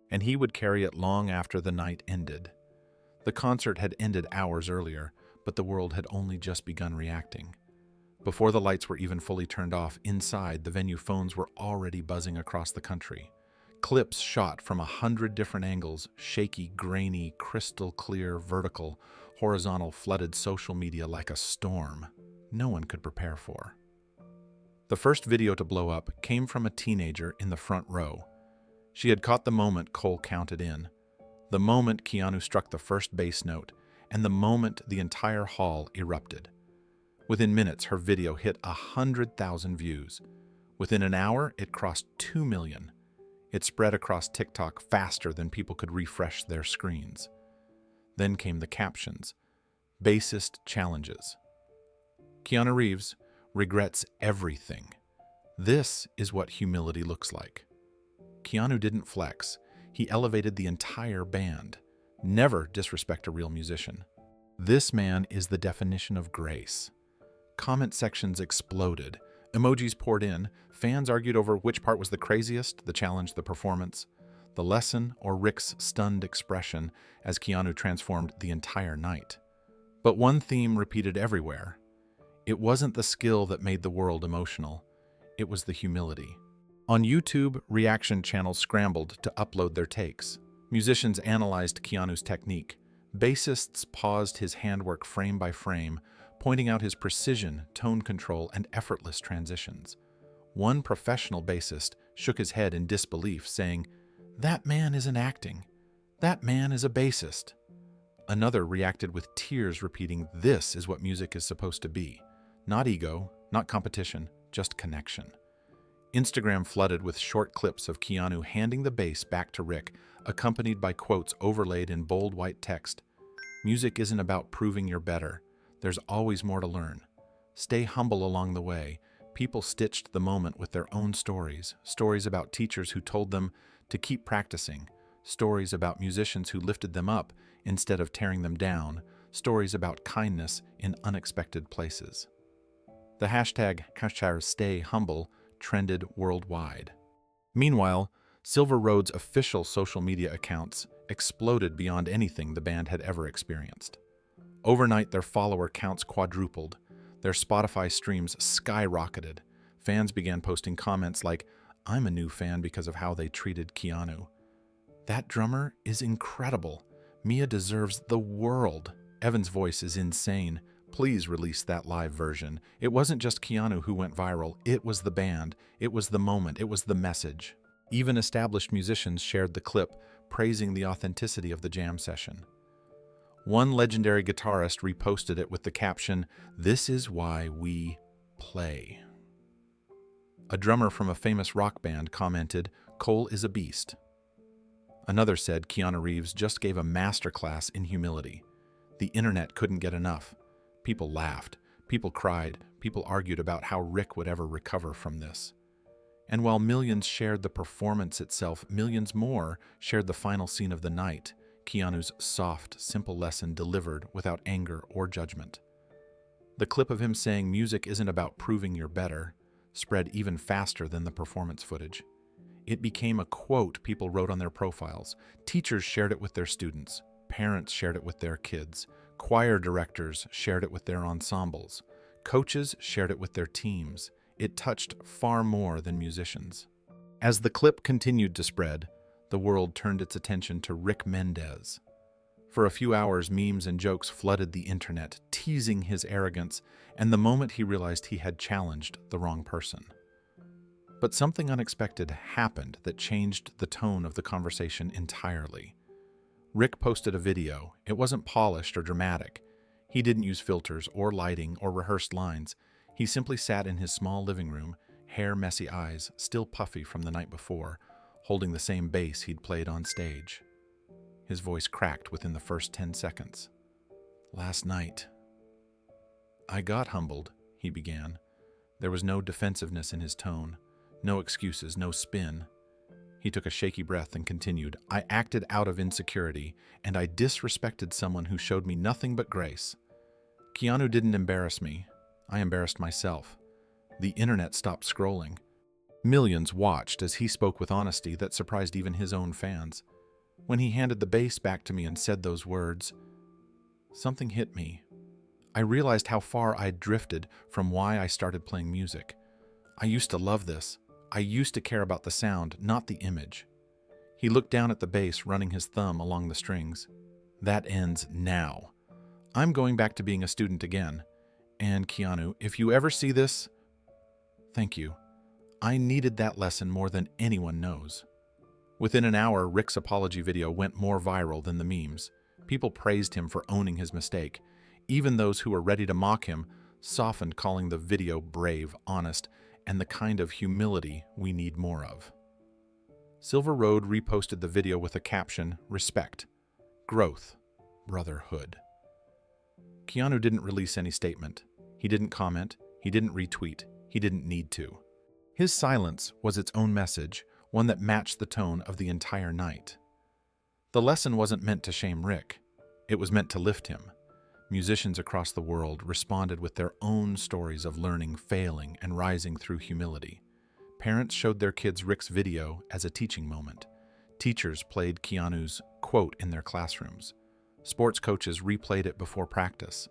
and he would carry it long after the night ended. The concert had ended hours earlier, but the world had only just begun reacting. Before the lights were even fully turned off, inside, the venue phones were already buzzing across the country. Clips shot from 100 different angles, shaky, grainy, crystal clear, vertical, horizontal, flooded social media like a storm no one could prepare for. The first video to blow up came from a teenager in the front row. She had caught the moment Cole counted in, the moment Keanu struck the first bass note, and the moment the entire hall erupted. Within minutes, her video hit 100,000 views. Within an hour, it crossed 2 million. It spread across TikTok faster than people could refresh their screens. Then came the captions. Bassist challenges. Keanu Reeves regrets everything. This is what humility looks like. Keanu didn't flex. He elevated the entire band. Never disrespect a real musician. This man is the definition of grace. Comment sections exploded. Emojis poured in. Fans argued over which part was the craziest, the challenge, the performance, the lesson, or Rick's stunned expression as Keanu transformed the entire night. But one theme repeated everywhere. It wasn't the skill that made the world emotional. It was the humility. On YouTube, reaction channels scrambled to upload their takes. Musicians analyzed Keanu's technique. Bassists paused his handwork frame by frame, pointing out his precision, tone control, and effortless transitions. One professional bassist shook his head in disbelief, saying, "That man isn't acting. That man is a bassist." Another reacted with tears, repeating, "This is what music is supposed to be. Not ego, not competition, just connection." Instagram flooded with short clips of Keanu handing the bass back to Rick, accompanied by quotes overlaid in bold white text. "Music isn't about proving you're better. There's always more to learn. Stay humble along the way." People stitched the moment with their own stories, stories about teachers who told them to keep practicing, stories about musicians who lifted them up instead of tearing them down, stories about kindness in unexpected places. The hashtag #StayHumble trended worldwide. Meanwhile, Silver Road's official social media accounts exploded beyond anything the band had ever experienced. Overnight, their follower counts quadrupled. Their Spotify streams skyrocketed. Fans began posting comments like, "I'm a new fan because of how they treated Keanu. That drummer is incredible. Mia deserves the world. Evan's voice is insane. Please release that live version." It wasn't just Keanu who went viral. It was the band. It was the moment. It was the message. Even established musicians shared the clip, praising the authenticity of the jam session. One legendary guitarist reposted it with the caption, "This is why we play." A drummer from a famous rock band commented, "Cole is a beast." Another said Keanu Reeves just gave a masterclass in humility. The internet couldn't get enough. People laughed, people cried, people argued about how Rick would ever recover from this. And while millions shared the performance itself, millions more shared the final scene of the night, Keanu's soft, simple lesson delivered without anger or judgment. The clip of him saying music isn't about proving you're better spread even faster than the performance footage. It became a quote people wrote on their profiles. Teachers shared it with their students. Parents shared it with their kids. Choir directors shared it with their ensembles. Coaches shared it with their teams. It touched far more than musicians. As the clip continued to spread, the world turned its attention to Rick Mendez. For a few hours, memes and jokes flooded the internet, teasing his arrogance and the moment he realized he had challenged the wrong person. But something unexpected happened that changed the tone of the conversation entirely. Rick posted a video. It wasn't polished or dramatic. He didn't use filters or lighting or rehearsed lines. He simply sat in his small living room, hair messy, eyes still puffy from the night before, holding the same bass he'd played on stage. His voice cracked within the first 10 seconds. "Last night, I got humbled," he began. There was no defensiveness in his tone, no excuses, no spin. He took a shaky breath and continued, "I acted out of insecurity, and I disrespected someone who showed me nothing but grace. Keanu didn't embarrass me. I embarrassed myself. The internet stopped scrolling. Millions watched as he spoke with honesty that surprised even his own fans. When he handed the bass back to me and said those words, something hit me. I realized how far I'd drifted from why I started playing music. I used to love this. I used to care about the sound, not the image." He looked down at the bass, running his thumb along the strings. "That ends now. I'm going back to being a student again. And Keanu, if you ever see this, thank you. I needed that lesson more than anyone knows." Within an hour, Rick's apology video went more viral than the memes. People praised him for owning his mistake. Even those who were ready to mock him softened, calling the video brave, honest, and the kind of humility we need more of. Silver Road reposted the video with a caption, "Respect, growth, brotherhood." Keanu didn't release any statement. He didn't comment. He didn't retweet. He didn't need to. His silence was its own message, one that matched the tone of the entire night. The lesson wasn't meant to shame Rick. It was meant to lift him. Musicians across the world responded with their own stories of learning, failing, and rising through humility. Parents showed their kids Rick's video as a teaching moment. Teachers played Keanu's quote in their classrooms. Sports coaches replayed it before practice.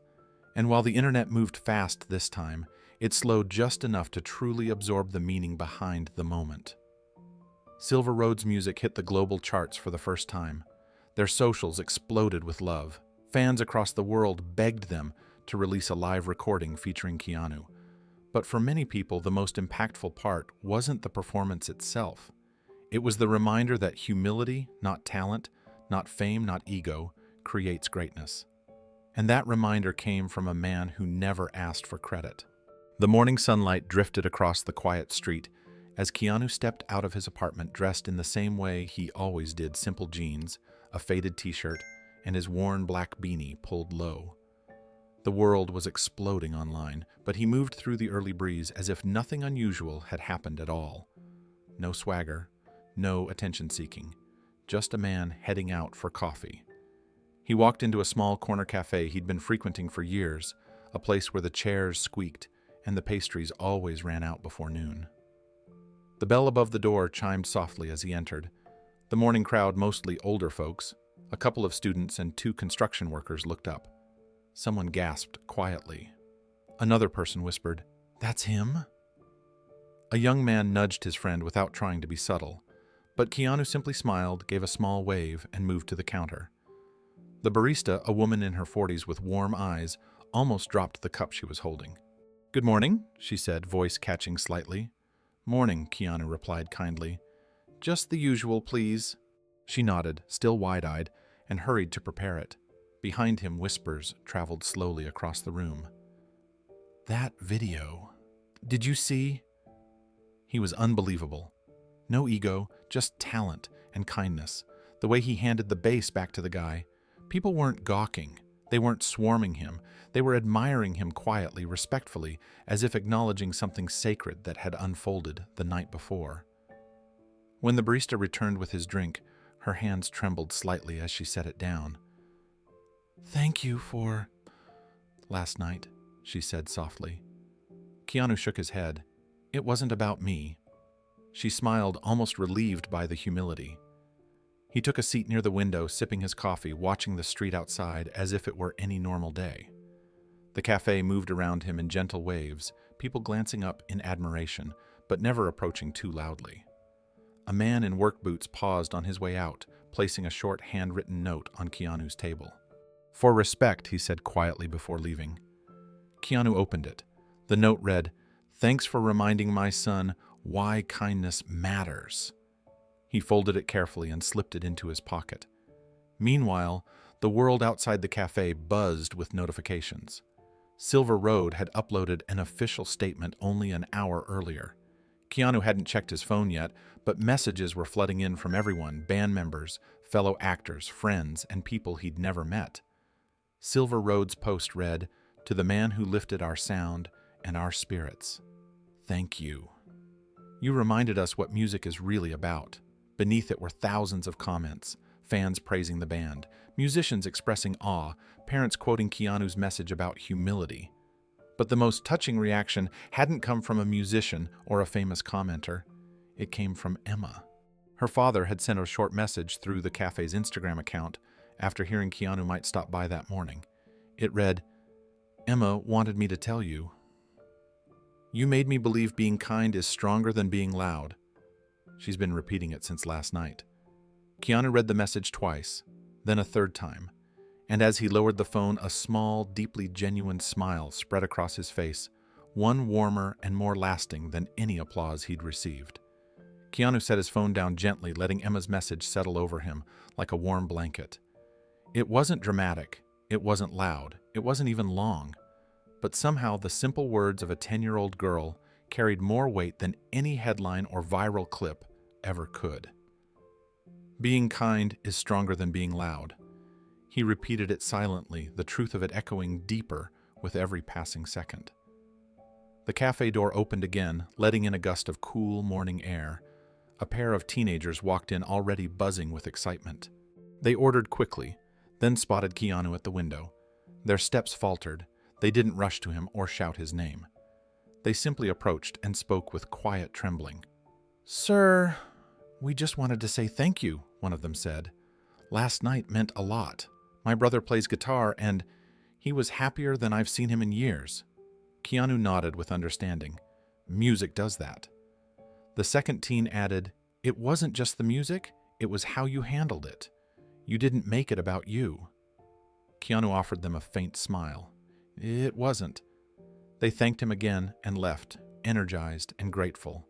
And while the internet moved fast this time, it slowed just enough to truly absorb the meaning behind the moment. Silver Road's music hit the global charts for the first time. Their socials exploded with love. Fans across the world begged them to release a live recording featuring Keanu. But for many people, the most impactful part wasn't the performance itself. It was the reminder that humility, not talent, not fame, not ego, creates greatness. And that reminder came from a man who never asked for credit. The morning sunlight drifted across the quiet street as Keanu stepped out of his apartment dressed in the same way he always did: simple jeans, a faded t-shirt, and his worn black beanie pulled low. The world was exploding online, but he moved through the early breeze as if nothing unusual had happened at all. No swagger, no attention-seeking, just a man heading out for coffee. He walked into a small corner cafe he'd been frequenting for years, a place where the chairs squeaked and the pastries always ran out before noon. The bell above the door chimed softly as he entered. The morning crowd, mostly older folks, a couple of students and 2 construction workers, looked up. Someone gasped quietly. Another person whispered, "That's him?" A young man nudged his friend without trying to be subtle, but Keanu simply smiled, gave a small wave, and moved to the counter. The barista, a woman in her 40s with warm eyes, almost dropped the cup she was holding. "Good morning," she said, voice catching slightly. "Morning," Keanu replied kindly. "Just the usual, please." She nodded, still wide-eyed, and hurried to prepare it. Behind him, whispers traveled slowly across the room. "That video. Did you see?" He was unbelievable. No ego, just talent and kindness. The way he handed the bass back to the guy. People weren't gawking. They weren't swarming him. They were admiring him quietly, respectfully, as if acknowledging something sacred that had unfolded the night before. When the barista returned with his drink, her hands trembled slightly as she set it down. "Thank you for last night," she said softly. Keanu shook his head. "It wasn't about me." She smiled, almost relieved by the humility. He took a seat near the window, sipping his coffee, watching the street outside as if it were any normal day. The cafe moved around him in gentle waves, people glancing up in admiration, but never approaching too loudly. A man in work boots paused on his way out, placing a short handwritten note on Keanu's table. "For respect," he said quietly before leaving. Keanu opened it. The note read, "Thanks for reminding my son why kindness matters." He folded it carefully and slipped it into his pocket. Meanwhile, the world outside the cafe buzzed with notifications. Silver Road had uploaded an official statement only an hour earlier. Keanu hadn't checked his phone yet, but messages were flooding in from everyone: band members, fellow actors, friends, and people he'd never met. Silver Road's post read, "To the man who lifted our sound and our spirits, thank you. You reminded us what music is really about." Beneath it were thousands of comments, fans praising the band, musicians expressing awe, parents quoting Keanu's message about humility. But the most touching reaction hadn't come from a musician or a famous commenter. It came from Emma. Her father had sent a short message through the cafe's Instagram account after hearing Keanu might stop by that morning. It read, "Emma wanted me to tell you. You made me believe being kind is stronger than being loud." She's been repeating it since last night. Keanu read the message twice, then a third time, and as he lowered the phone, a small, deeply genuine smile spread across his face, one warmer and more lasting than any applause he'd received. Keanu set his phone down gently, letting Emma's message settle over him like a warm blanket. It wasn't dramatic, it wasn't loud, it wasn't even long, but somehow the simple words of a 10-year-old girl carried more weight than any headline or viral clip ever could. Being kind is stronger than being loud. He repeated it silently, the truth of it echoing deeper with every passing second. The cafe door opened again, letting in a gust of cool morning air. A pair of teenagers walked in, already buzzing with excitement. They ordered quickly, then spotted Keanu at the window. Their steps faltered. They didn't rush to him or shout his name. They simply approached and spoke with quiet trembling. "Sir, we just wanted to say thank you," one of them said. "Last night meant a lot. My brother plays guitar, and he was happier than I've seen him in years." Keanu nodded with understanding. Music does that. The second teen added, "It wasn't just the music, it was how you handled it. You didn't make it about you." Keanu offered them a faint smile. "It wasn't." They thanked him again and left, energized and grateful.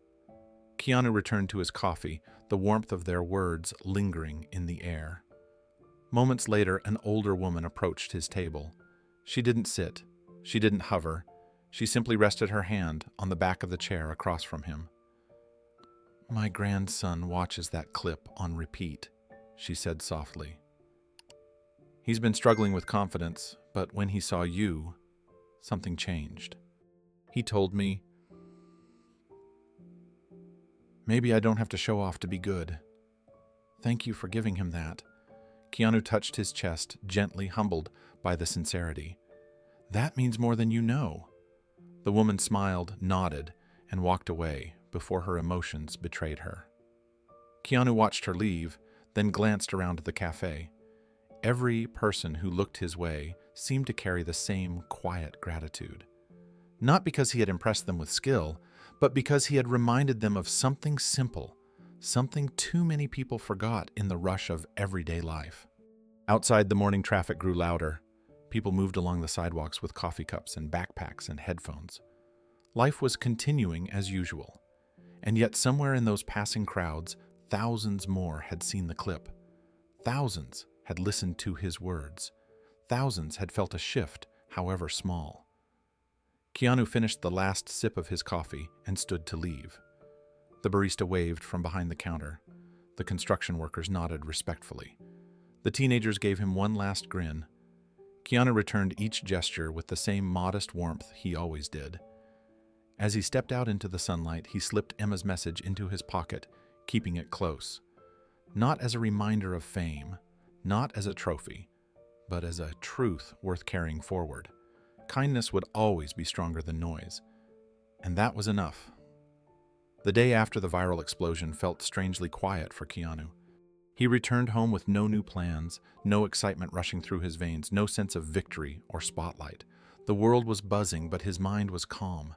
Keanu returned to his coffee, the warmth of their words lingering in the air. Moments later, an older woman approached his table. She didn't sit. She didn't hover. She simply rested her hand on the back of the chair across from him. "My grandson watches that clip on repeat," she said softly. "He's been struggling with confidence, but when he saw you, something changed. He told me, maybe I don't have to show off to be good. Thank you for giving him that." Keanu touched his chest, gently humbled by the sincerity. "That means more than you know." The woman smiled, nodded, and walked away before her emotions betrayed her. Keanu watched her leave, then glanced around the cafe. Every person who looked his way seemed to carry the same quiet gratitude. Not because he had impressed them with skill, but because he had reminded them of something simple, something too many people forgot in the rush of everyday life. Outside, the morning traffic grew louder. People moved along the sidewalks with coffee cups and backpacks and headphones. Life was continuing as usual. And yet somewhere in those passing crowds, thousands more had seen the clip. Thousands had listened to his words. Thousands had felt a shift, however small. Keanu finished the last sip of his coffee and stood to leave. The barista waved from behind the counter. The construction workers nodded respectfully. The teenagers gave him one last grin. Keanu returned each gesture with the same modest warmth he always did. As he stepped out into the sunlight, he slipped Emma's message into his pocket, keeping it close. Not as a reminder of fame, not as a trophy, but as a truth worth carrying forward. Kindness would always be stronger than noise. And that was enough. The day after the viral explosion felt strangely quiet for Keanu. He returned home with no new plans, no excitement rushing through his veins, no sense of victory or spotlight. The world was buzzing, but his mind was calm.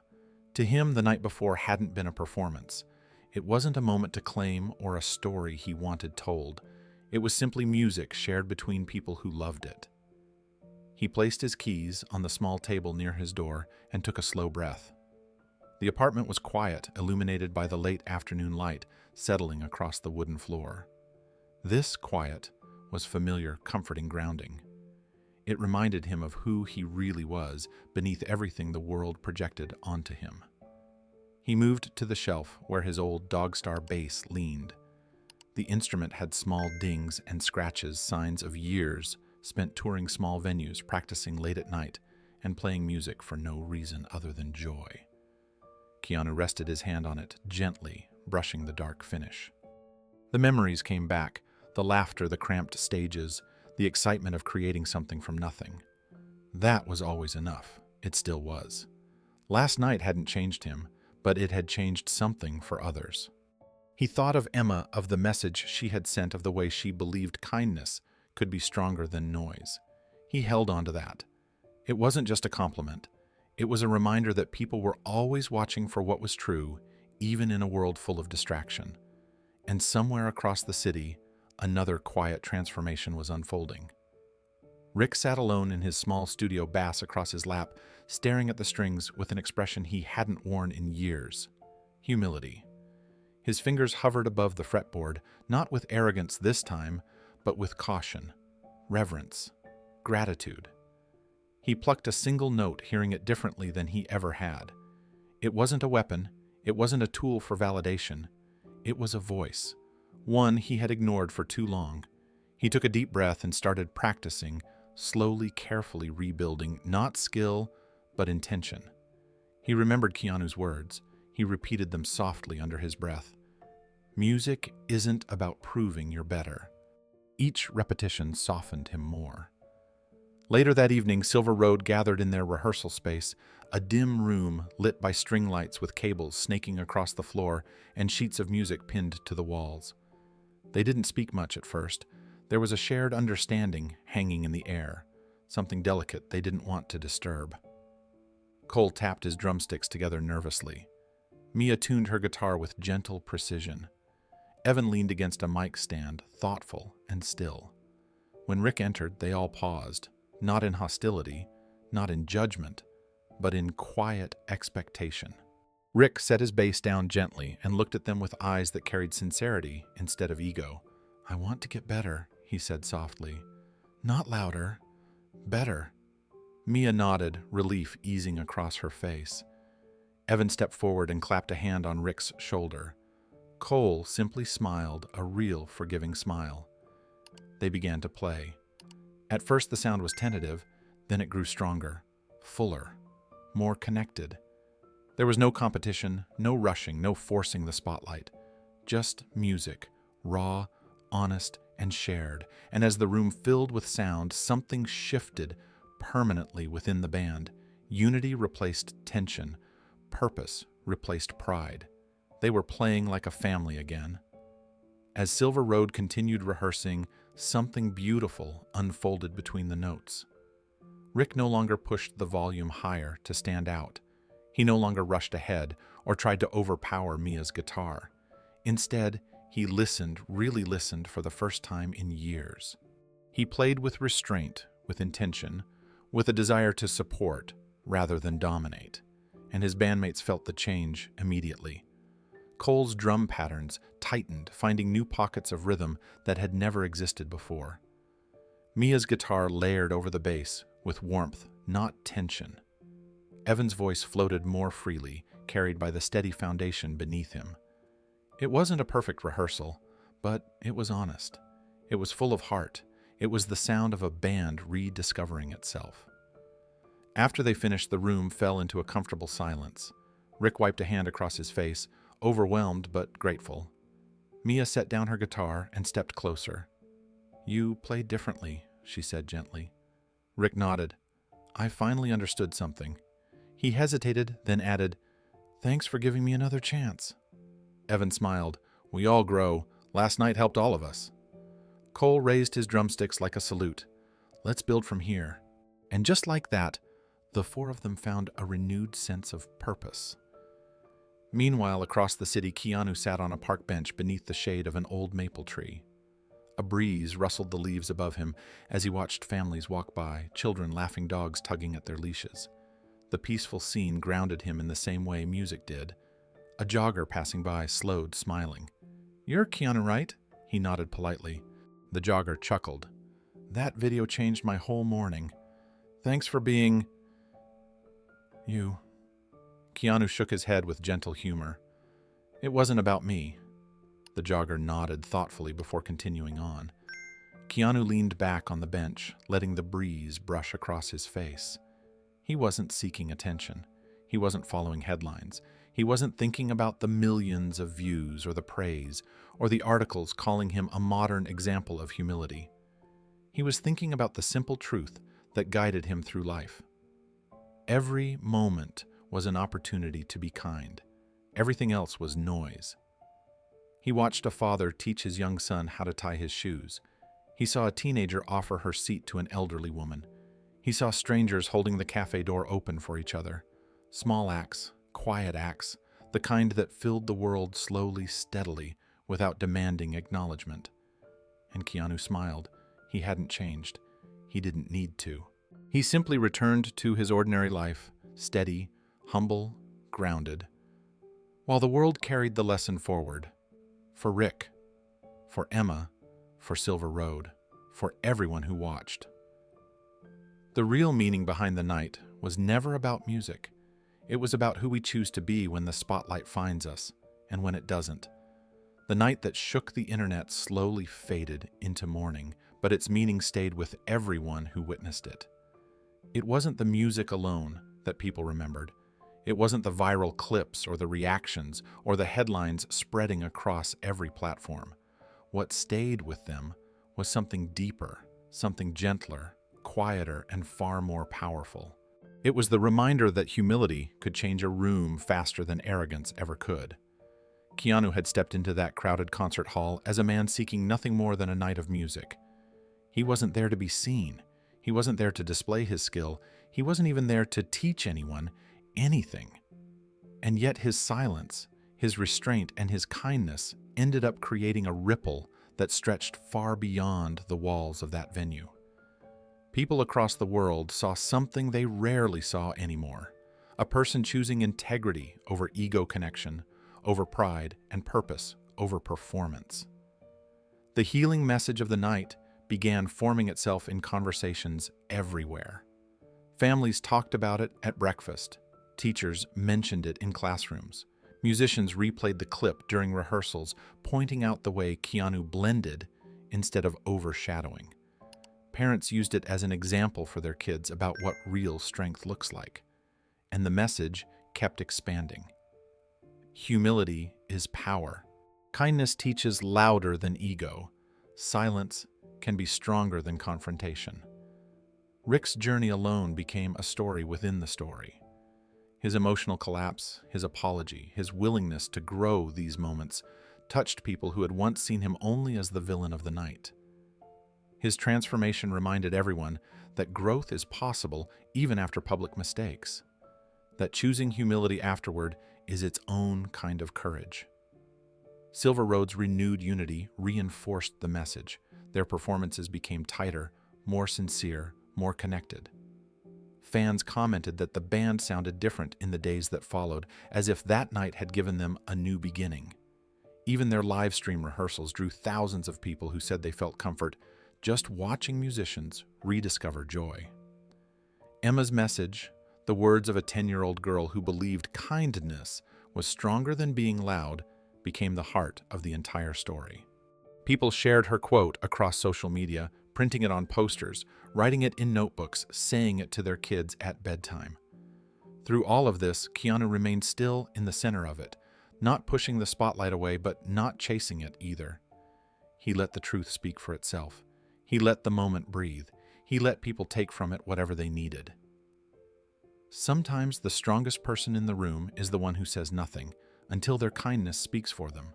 To him, the night before hadn't been a performance. It wasn't a moment to claim or a story he wanted told. It was simply music shared between people who loved it. He placed his keys on the small table near his door and took a slow breath. The apartment was quiet, illuminated by the late afternoon light settling across the wooden floor. This quiet was familiar, comforting grounding. It reminded him of who he really was beneath everything the world projected onto him. He moved to the shelf where his old Dogstar bass leaned. The instrument had small dings and scratches, signs of years spent touring small venues, practicing late at night, and playing music for no reason other than joy. Keanu rested his hand on it, gently brushing the dark finish. The memories came back, the laughter, the cramped stages, the excitement of creating something from nothing. That was always enough. It still was. Last night hadn't changed him, but it had changed something for others. He thought of Emma, of the message she had sent, of the way she believed kindness could be stronger than noise. He held on to that. It wasn't just a compliment. It was a reminder that people were always watching for what was true, even in a world full of distraction. And somewhere across the city, another quiet transformation was unfolding. Rick sat alone in his small studio, bass across his lap, staring at the strings with an expression he hadn't worn in years: humility. His fingers hovered above the fretboard, not with arrogance this time, but with caution, reverence, gratitude. He plucked a single note, hearing it differently than he ever had. It wasn't a weapon, it wasn't a tool for validation. It was a voice, one he had ignored for too long. He took a deep breath and started practicing, slowly, carefully rebuilding, not skill, but intention. He remembered Keanu's words. He repeated them softly under his breath. Music isn't about proving you're better. Each repetition softened him more. Later that evening, Silver Road gathered in their rehearsal space, a dim room lit by string lights with cables snaking across the floor and sheets of music pinned to the walls. They didn't speak much at first. There was a shared understanding hanging in the air, something delicate they didn't want to disturb. Cole tapped his drumsticks together nervously. Mia tuned her guitar with gentle precision. Evan leaned against a mic stand, thoughtful and still. When Rick entered, they all paused, not in hostility, not in judgment, but in quiet expectation. Rick set his bass down gently and looked at them with eyes that carried sincerity instead of ego. "I want to get better," he said softly. "Not louder. Better." Mia nodded, relief easing across her face. Evan stepped forward and clapped a hand on Rick's shoulder. Cole simply smiled, a real forgiving smile. They began to play. At first the sound was tentative, then it grew stronger, fuller, more connected. There was no competition, no rushing, no forcing the spotlight. Just music, raw, honest, and shared. And as the room filled with sound, something shifted permanently within the band. Unity replaced tension. Purpose replaced pride. They were playing like a family again. As Silver Road continued rehearsing, something beautiful unfolded between the notes. Rick no longer pushed the volume higher to stand out. He no longer rushed ahead or tried to overpower Mia's guitar. Instead, he listened, really listened for the first time in years. He played with restraint, with intention, with a desire to support rather than dominate, and his bandmates felt the change immediately. Cole's drum patterns tightened, finding new pockets of rhythm that had never existed before. Mia's guitar layered over the bass with warmth, not tension. Evan's voice floated more freely, carried by the steady foundation beneath him. It wasn't a perfect rehearsal, but it was honest. It was full of heart. It was the sound of a band rediscovering itself. After they finished, the room fell into a comfortable silence. Rick wiped a hand across his face, overwhelmed but grateful. Mia set down her guitar and stepped closer. "You played differently," she said gently. Rick nodded. "I finally understood something." He hesitated, then added, "Thanks for giving me another chance." Evan smiled. "We all grow. Last night helped all of us." Cole raised his drumsticks like a salute. "Let's build from here." And just like that, the four of them found a renewed sense of purpose. Meanwhile, across the city, Keanu sat on a park bench beneath the shade of an old maple tree. A breeze rustled the leaves above him as he watched families walk by, children laughing, dogs tugging at their leashes. The peaceful scene grounded him in the same way music did. A jogger passing by slowed, smiling. "You're Keanu, right?" He nodded politely. The jogger chuckled. "That video changed my whole morning. Thanks for being... you." Keanu shook his head with gentle humor. "It wasn't about me." The jogger nodded thoughtfully before continuing on. Keanu leaned back on the bench, letting the breeze brush across his face. He wasn't seeking attention. He wasn't following headlines. He wasn't thinking about the millions of views or the praise or the articles calling him a modern example of humility. He was thinking about the simple truth that guided him through life. Every moment was an opportunity to be kind. Everything else was noise. He watched a father teach his young son how to tie his shoes. He saw a teenager offer her seat to an elderly woman. He saw strangers holding the cafe door open for each other. Small acts, quiet acts, the kind that filled the world slowly, steadily, without demanding acknowledgement. And Keanu smiled. He hadn't changed. He didn't need to. He simply returned to his ordinary life, steady, humble, grounded, while the world carried the lesson forward. For Rick, for Emma, for Silver Road, for everyone who watched. The real meaning behind the night was never about music. It was about who we choose to be when the spotlight finds us, and when it doesn't. The night that shook the internet slowly faded into morning, but its meaning stayed with everyone who witnessed it. It wasn't the music alone that people remembered. It wasn't the viral clips or the reactions or the headlines spreading across every platform. What stayed with them was something deeper, something gentler, quieter, and far more powerful. It was the reminder that humility could change a room faster than arrogance ever could. Keanu had stepped into that crowded concert hall as a man seeking nothing more than a night of music. He wasn't there to be seen. He wasn't there to display his skill. He wasn't even there to teach anyone anything. And yet his silence, his restraint, and his kindness ended up creating a ripple that stretched far beyond the walls of that venue. People across the world saw something they rarely saw anymore: a person choosing integrity over ego connection, over pride, and purpose over performance. The healing message of the night began forming itself in conversations everywhere. Families talked about it at breakfast. Teachers mentioned it in classrooms. Musicians replayed the clip during rehearsals, pointing out the way Keanu blended instead of overshadowing. Parents used it as an example for their kids about what real strength looks like. And the message kept expanding. Humility is power. Kindness teaches louder than ego. Silence can be stronger than confrontation. Rick's journey alone became a story within the story. His emotional collapse, his apology, his willingness to grow these moments touched people who had once seen him only as the villain of the night. His transformation reminded everyone that growth is possible even after public mistakes, that choosing humility afterward is its own kind of courage. Silver Road's renewed unity reinforced the message. Their performances became tighter, more sincere, more connected. Fans commented that the band sounded different in the days that followed, as if that night had given them a new beginning. Even their live stream rehearsals drew thousands of people who said they felt comfort just watching musicians rediscover joy. Emma's message, the words of a 10-year-old girl who believed kindness was stronger than being loud, became the heart of the entire story. People shared her quote across social media, printing it on posters, writing it in notebooks, saying it to their kids at bedtime. Through all of this, Keanu remained still in the center of it, not pushing the spotlight away, but not chasing it either. He let the truth speak for itself. He let the moment breathe. He let people take from it whatever they needed. Sometimes the strongest person in the room is the one who says nothing until their kindness speaks for them.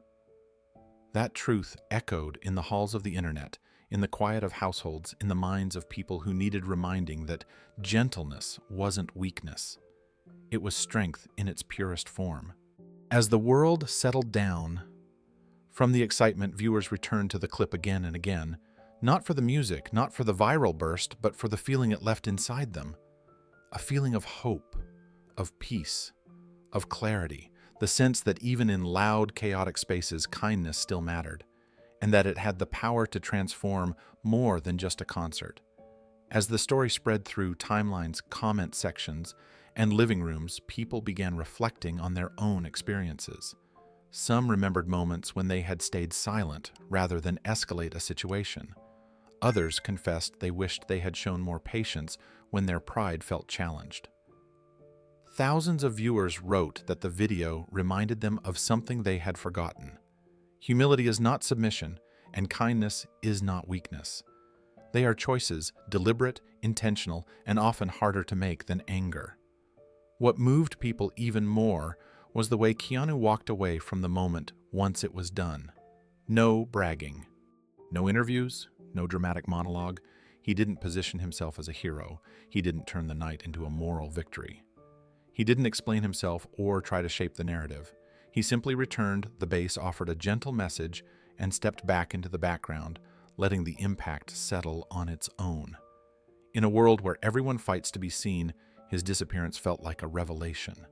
That truth echoed in the halls of the internet, in the quiet of households, in the minds of people who needed reminding that gentleness wasn't weakness. It was strength in its purest form. As the world settled down, from the excitement, viewers returned to the clip again and again, not for the music, not for the viral burst, but for the feeling it left inside them. A feeling of hope, of peace, of clarity, the sense that even in loud, chaotic spaces, kindness still mattered, and that it had the power to transform more than just a concert. As the story spread through timelines, comment sections, and living rooms, people began reflecting on their own experiences. Some remembered moments when they had stayed silent rather than escalate a situation. Others confessed they wished they had shown more patience when their pride felt challenged. Thousands of viewers wrote that the video reminded them of something they had forgotten. Humility is not submission, and kindness is not weakness. They are choices, deliberate, intentional, and often harder to make than anger. What moved people even more was the way Keanu walked away from the moment once it was done. No bragging. No interviews, no dramatic monologue. He didn't position himself as a hero. He didn't turn the night into a moral victory. He didn't explain himself or try to shape the narrative. He simply returned, the bass offered a gentle message, and stepped back into the background, letting the impact settle on its own. In a world where everyone fights to be seen, his disappearance felt like a revelation.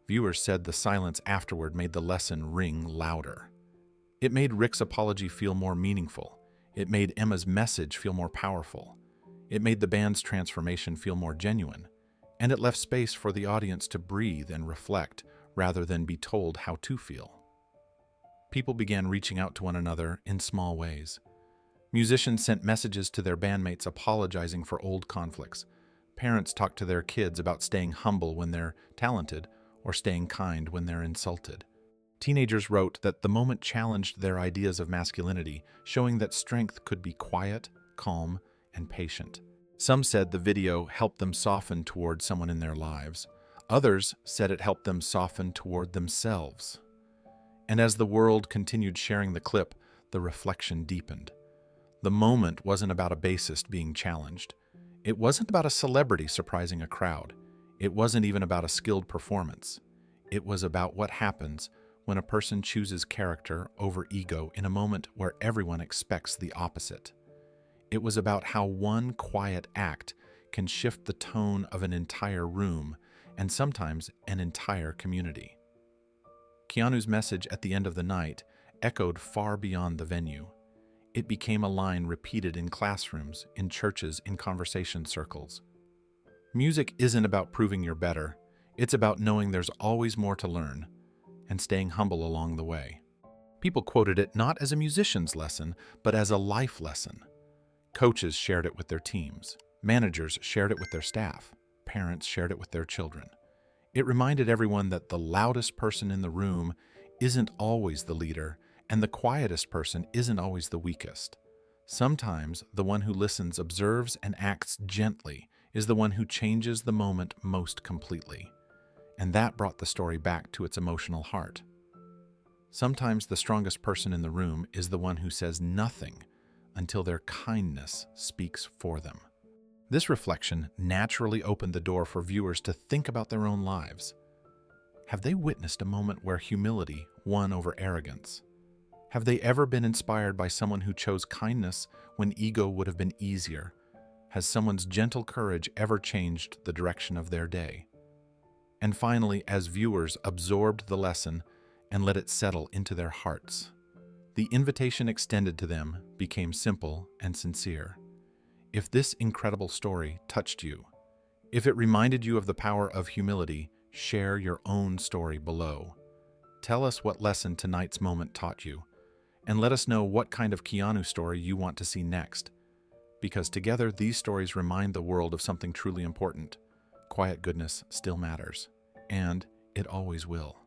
Viewers said the silence afterward made the lesson ring louder. It made Rick's apology feel more meaningful. It made Emma's message feel more powerful. It made the band's transformation feel more genuine. And it left space for the audience to breathe and reflect rather than be told how to feel. People began reaching out to one another in small ways. Musicians sent messages to their bandmates apologizing for old conflicts. Parents talked to their kids about staying humble when they're talented or staying kind when they're insulted. Teenagers wrote that the moment challenged their ideas of masculinity, showing that strength could be quiet, calm, and patient. Some said the video helped them soften toward someone in their lives. Others said it helped them soften toward themselves. And as the world continued sharing the clip, the reflection deepened. The moment wasn't about a bassist being challenged. It wasn't about a celebrity surprising a crowd. It wasn't even about a skilled performance. It was about what happens when a person chooses character over ego in a moment where everyone expects the opposite. It was about how one quiet act can shift the tone of an entire room and sometimes an entire community. Keanu's message at the end of the night echoed far beyond the venue. It became a line repeated in classrooms, in churches, in conversation circles. Music isn't about proving you're better. It's about knowing there's always more to learn and staying humble along the way. People quoted it not as a musician's lesson, but as a life lesson. Coaches shared it with their teams. Managers shared it with their staff. Parents shared it with their children. It reminded everyone that the loudest person in the room isn't always the leader, and the quietest person isn't always the weakest. Sometimes the one who listens, observes, and acts gently is the one who changes the moment most completely. And that brought the story back to its emotional heart. Sometimes the strongest person in the room is the one who says nothing until their kindness speaks for them. This reflection naturally opened the door for viewers to think about their own lives. Have they witnessed a moment where humility won over arrogance? Have they ever been inspired by someone who chose kindness when ego would have been easier? Has someone's gentle courage ever changed the direction of their day? And finally, as viewers absorbed the lesson and let it settle into their hearts, the invitation extended to them became simple and sincere. If this incredible story touched you, if it reminded you of the power of humility, share your own story below. Tell us what lesson tonight's moment taught you, and let us know what kind of Keanu story you want to see next. Because together, these stories remind the world of something truly important. Quiet goodness still matters, and it always will.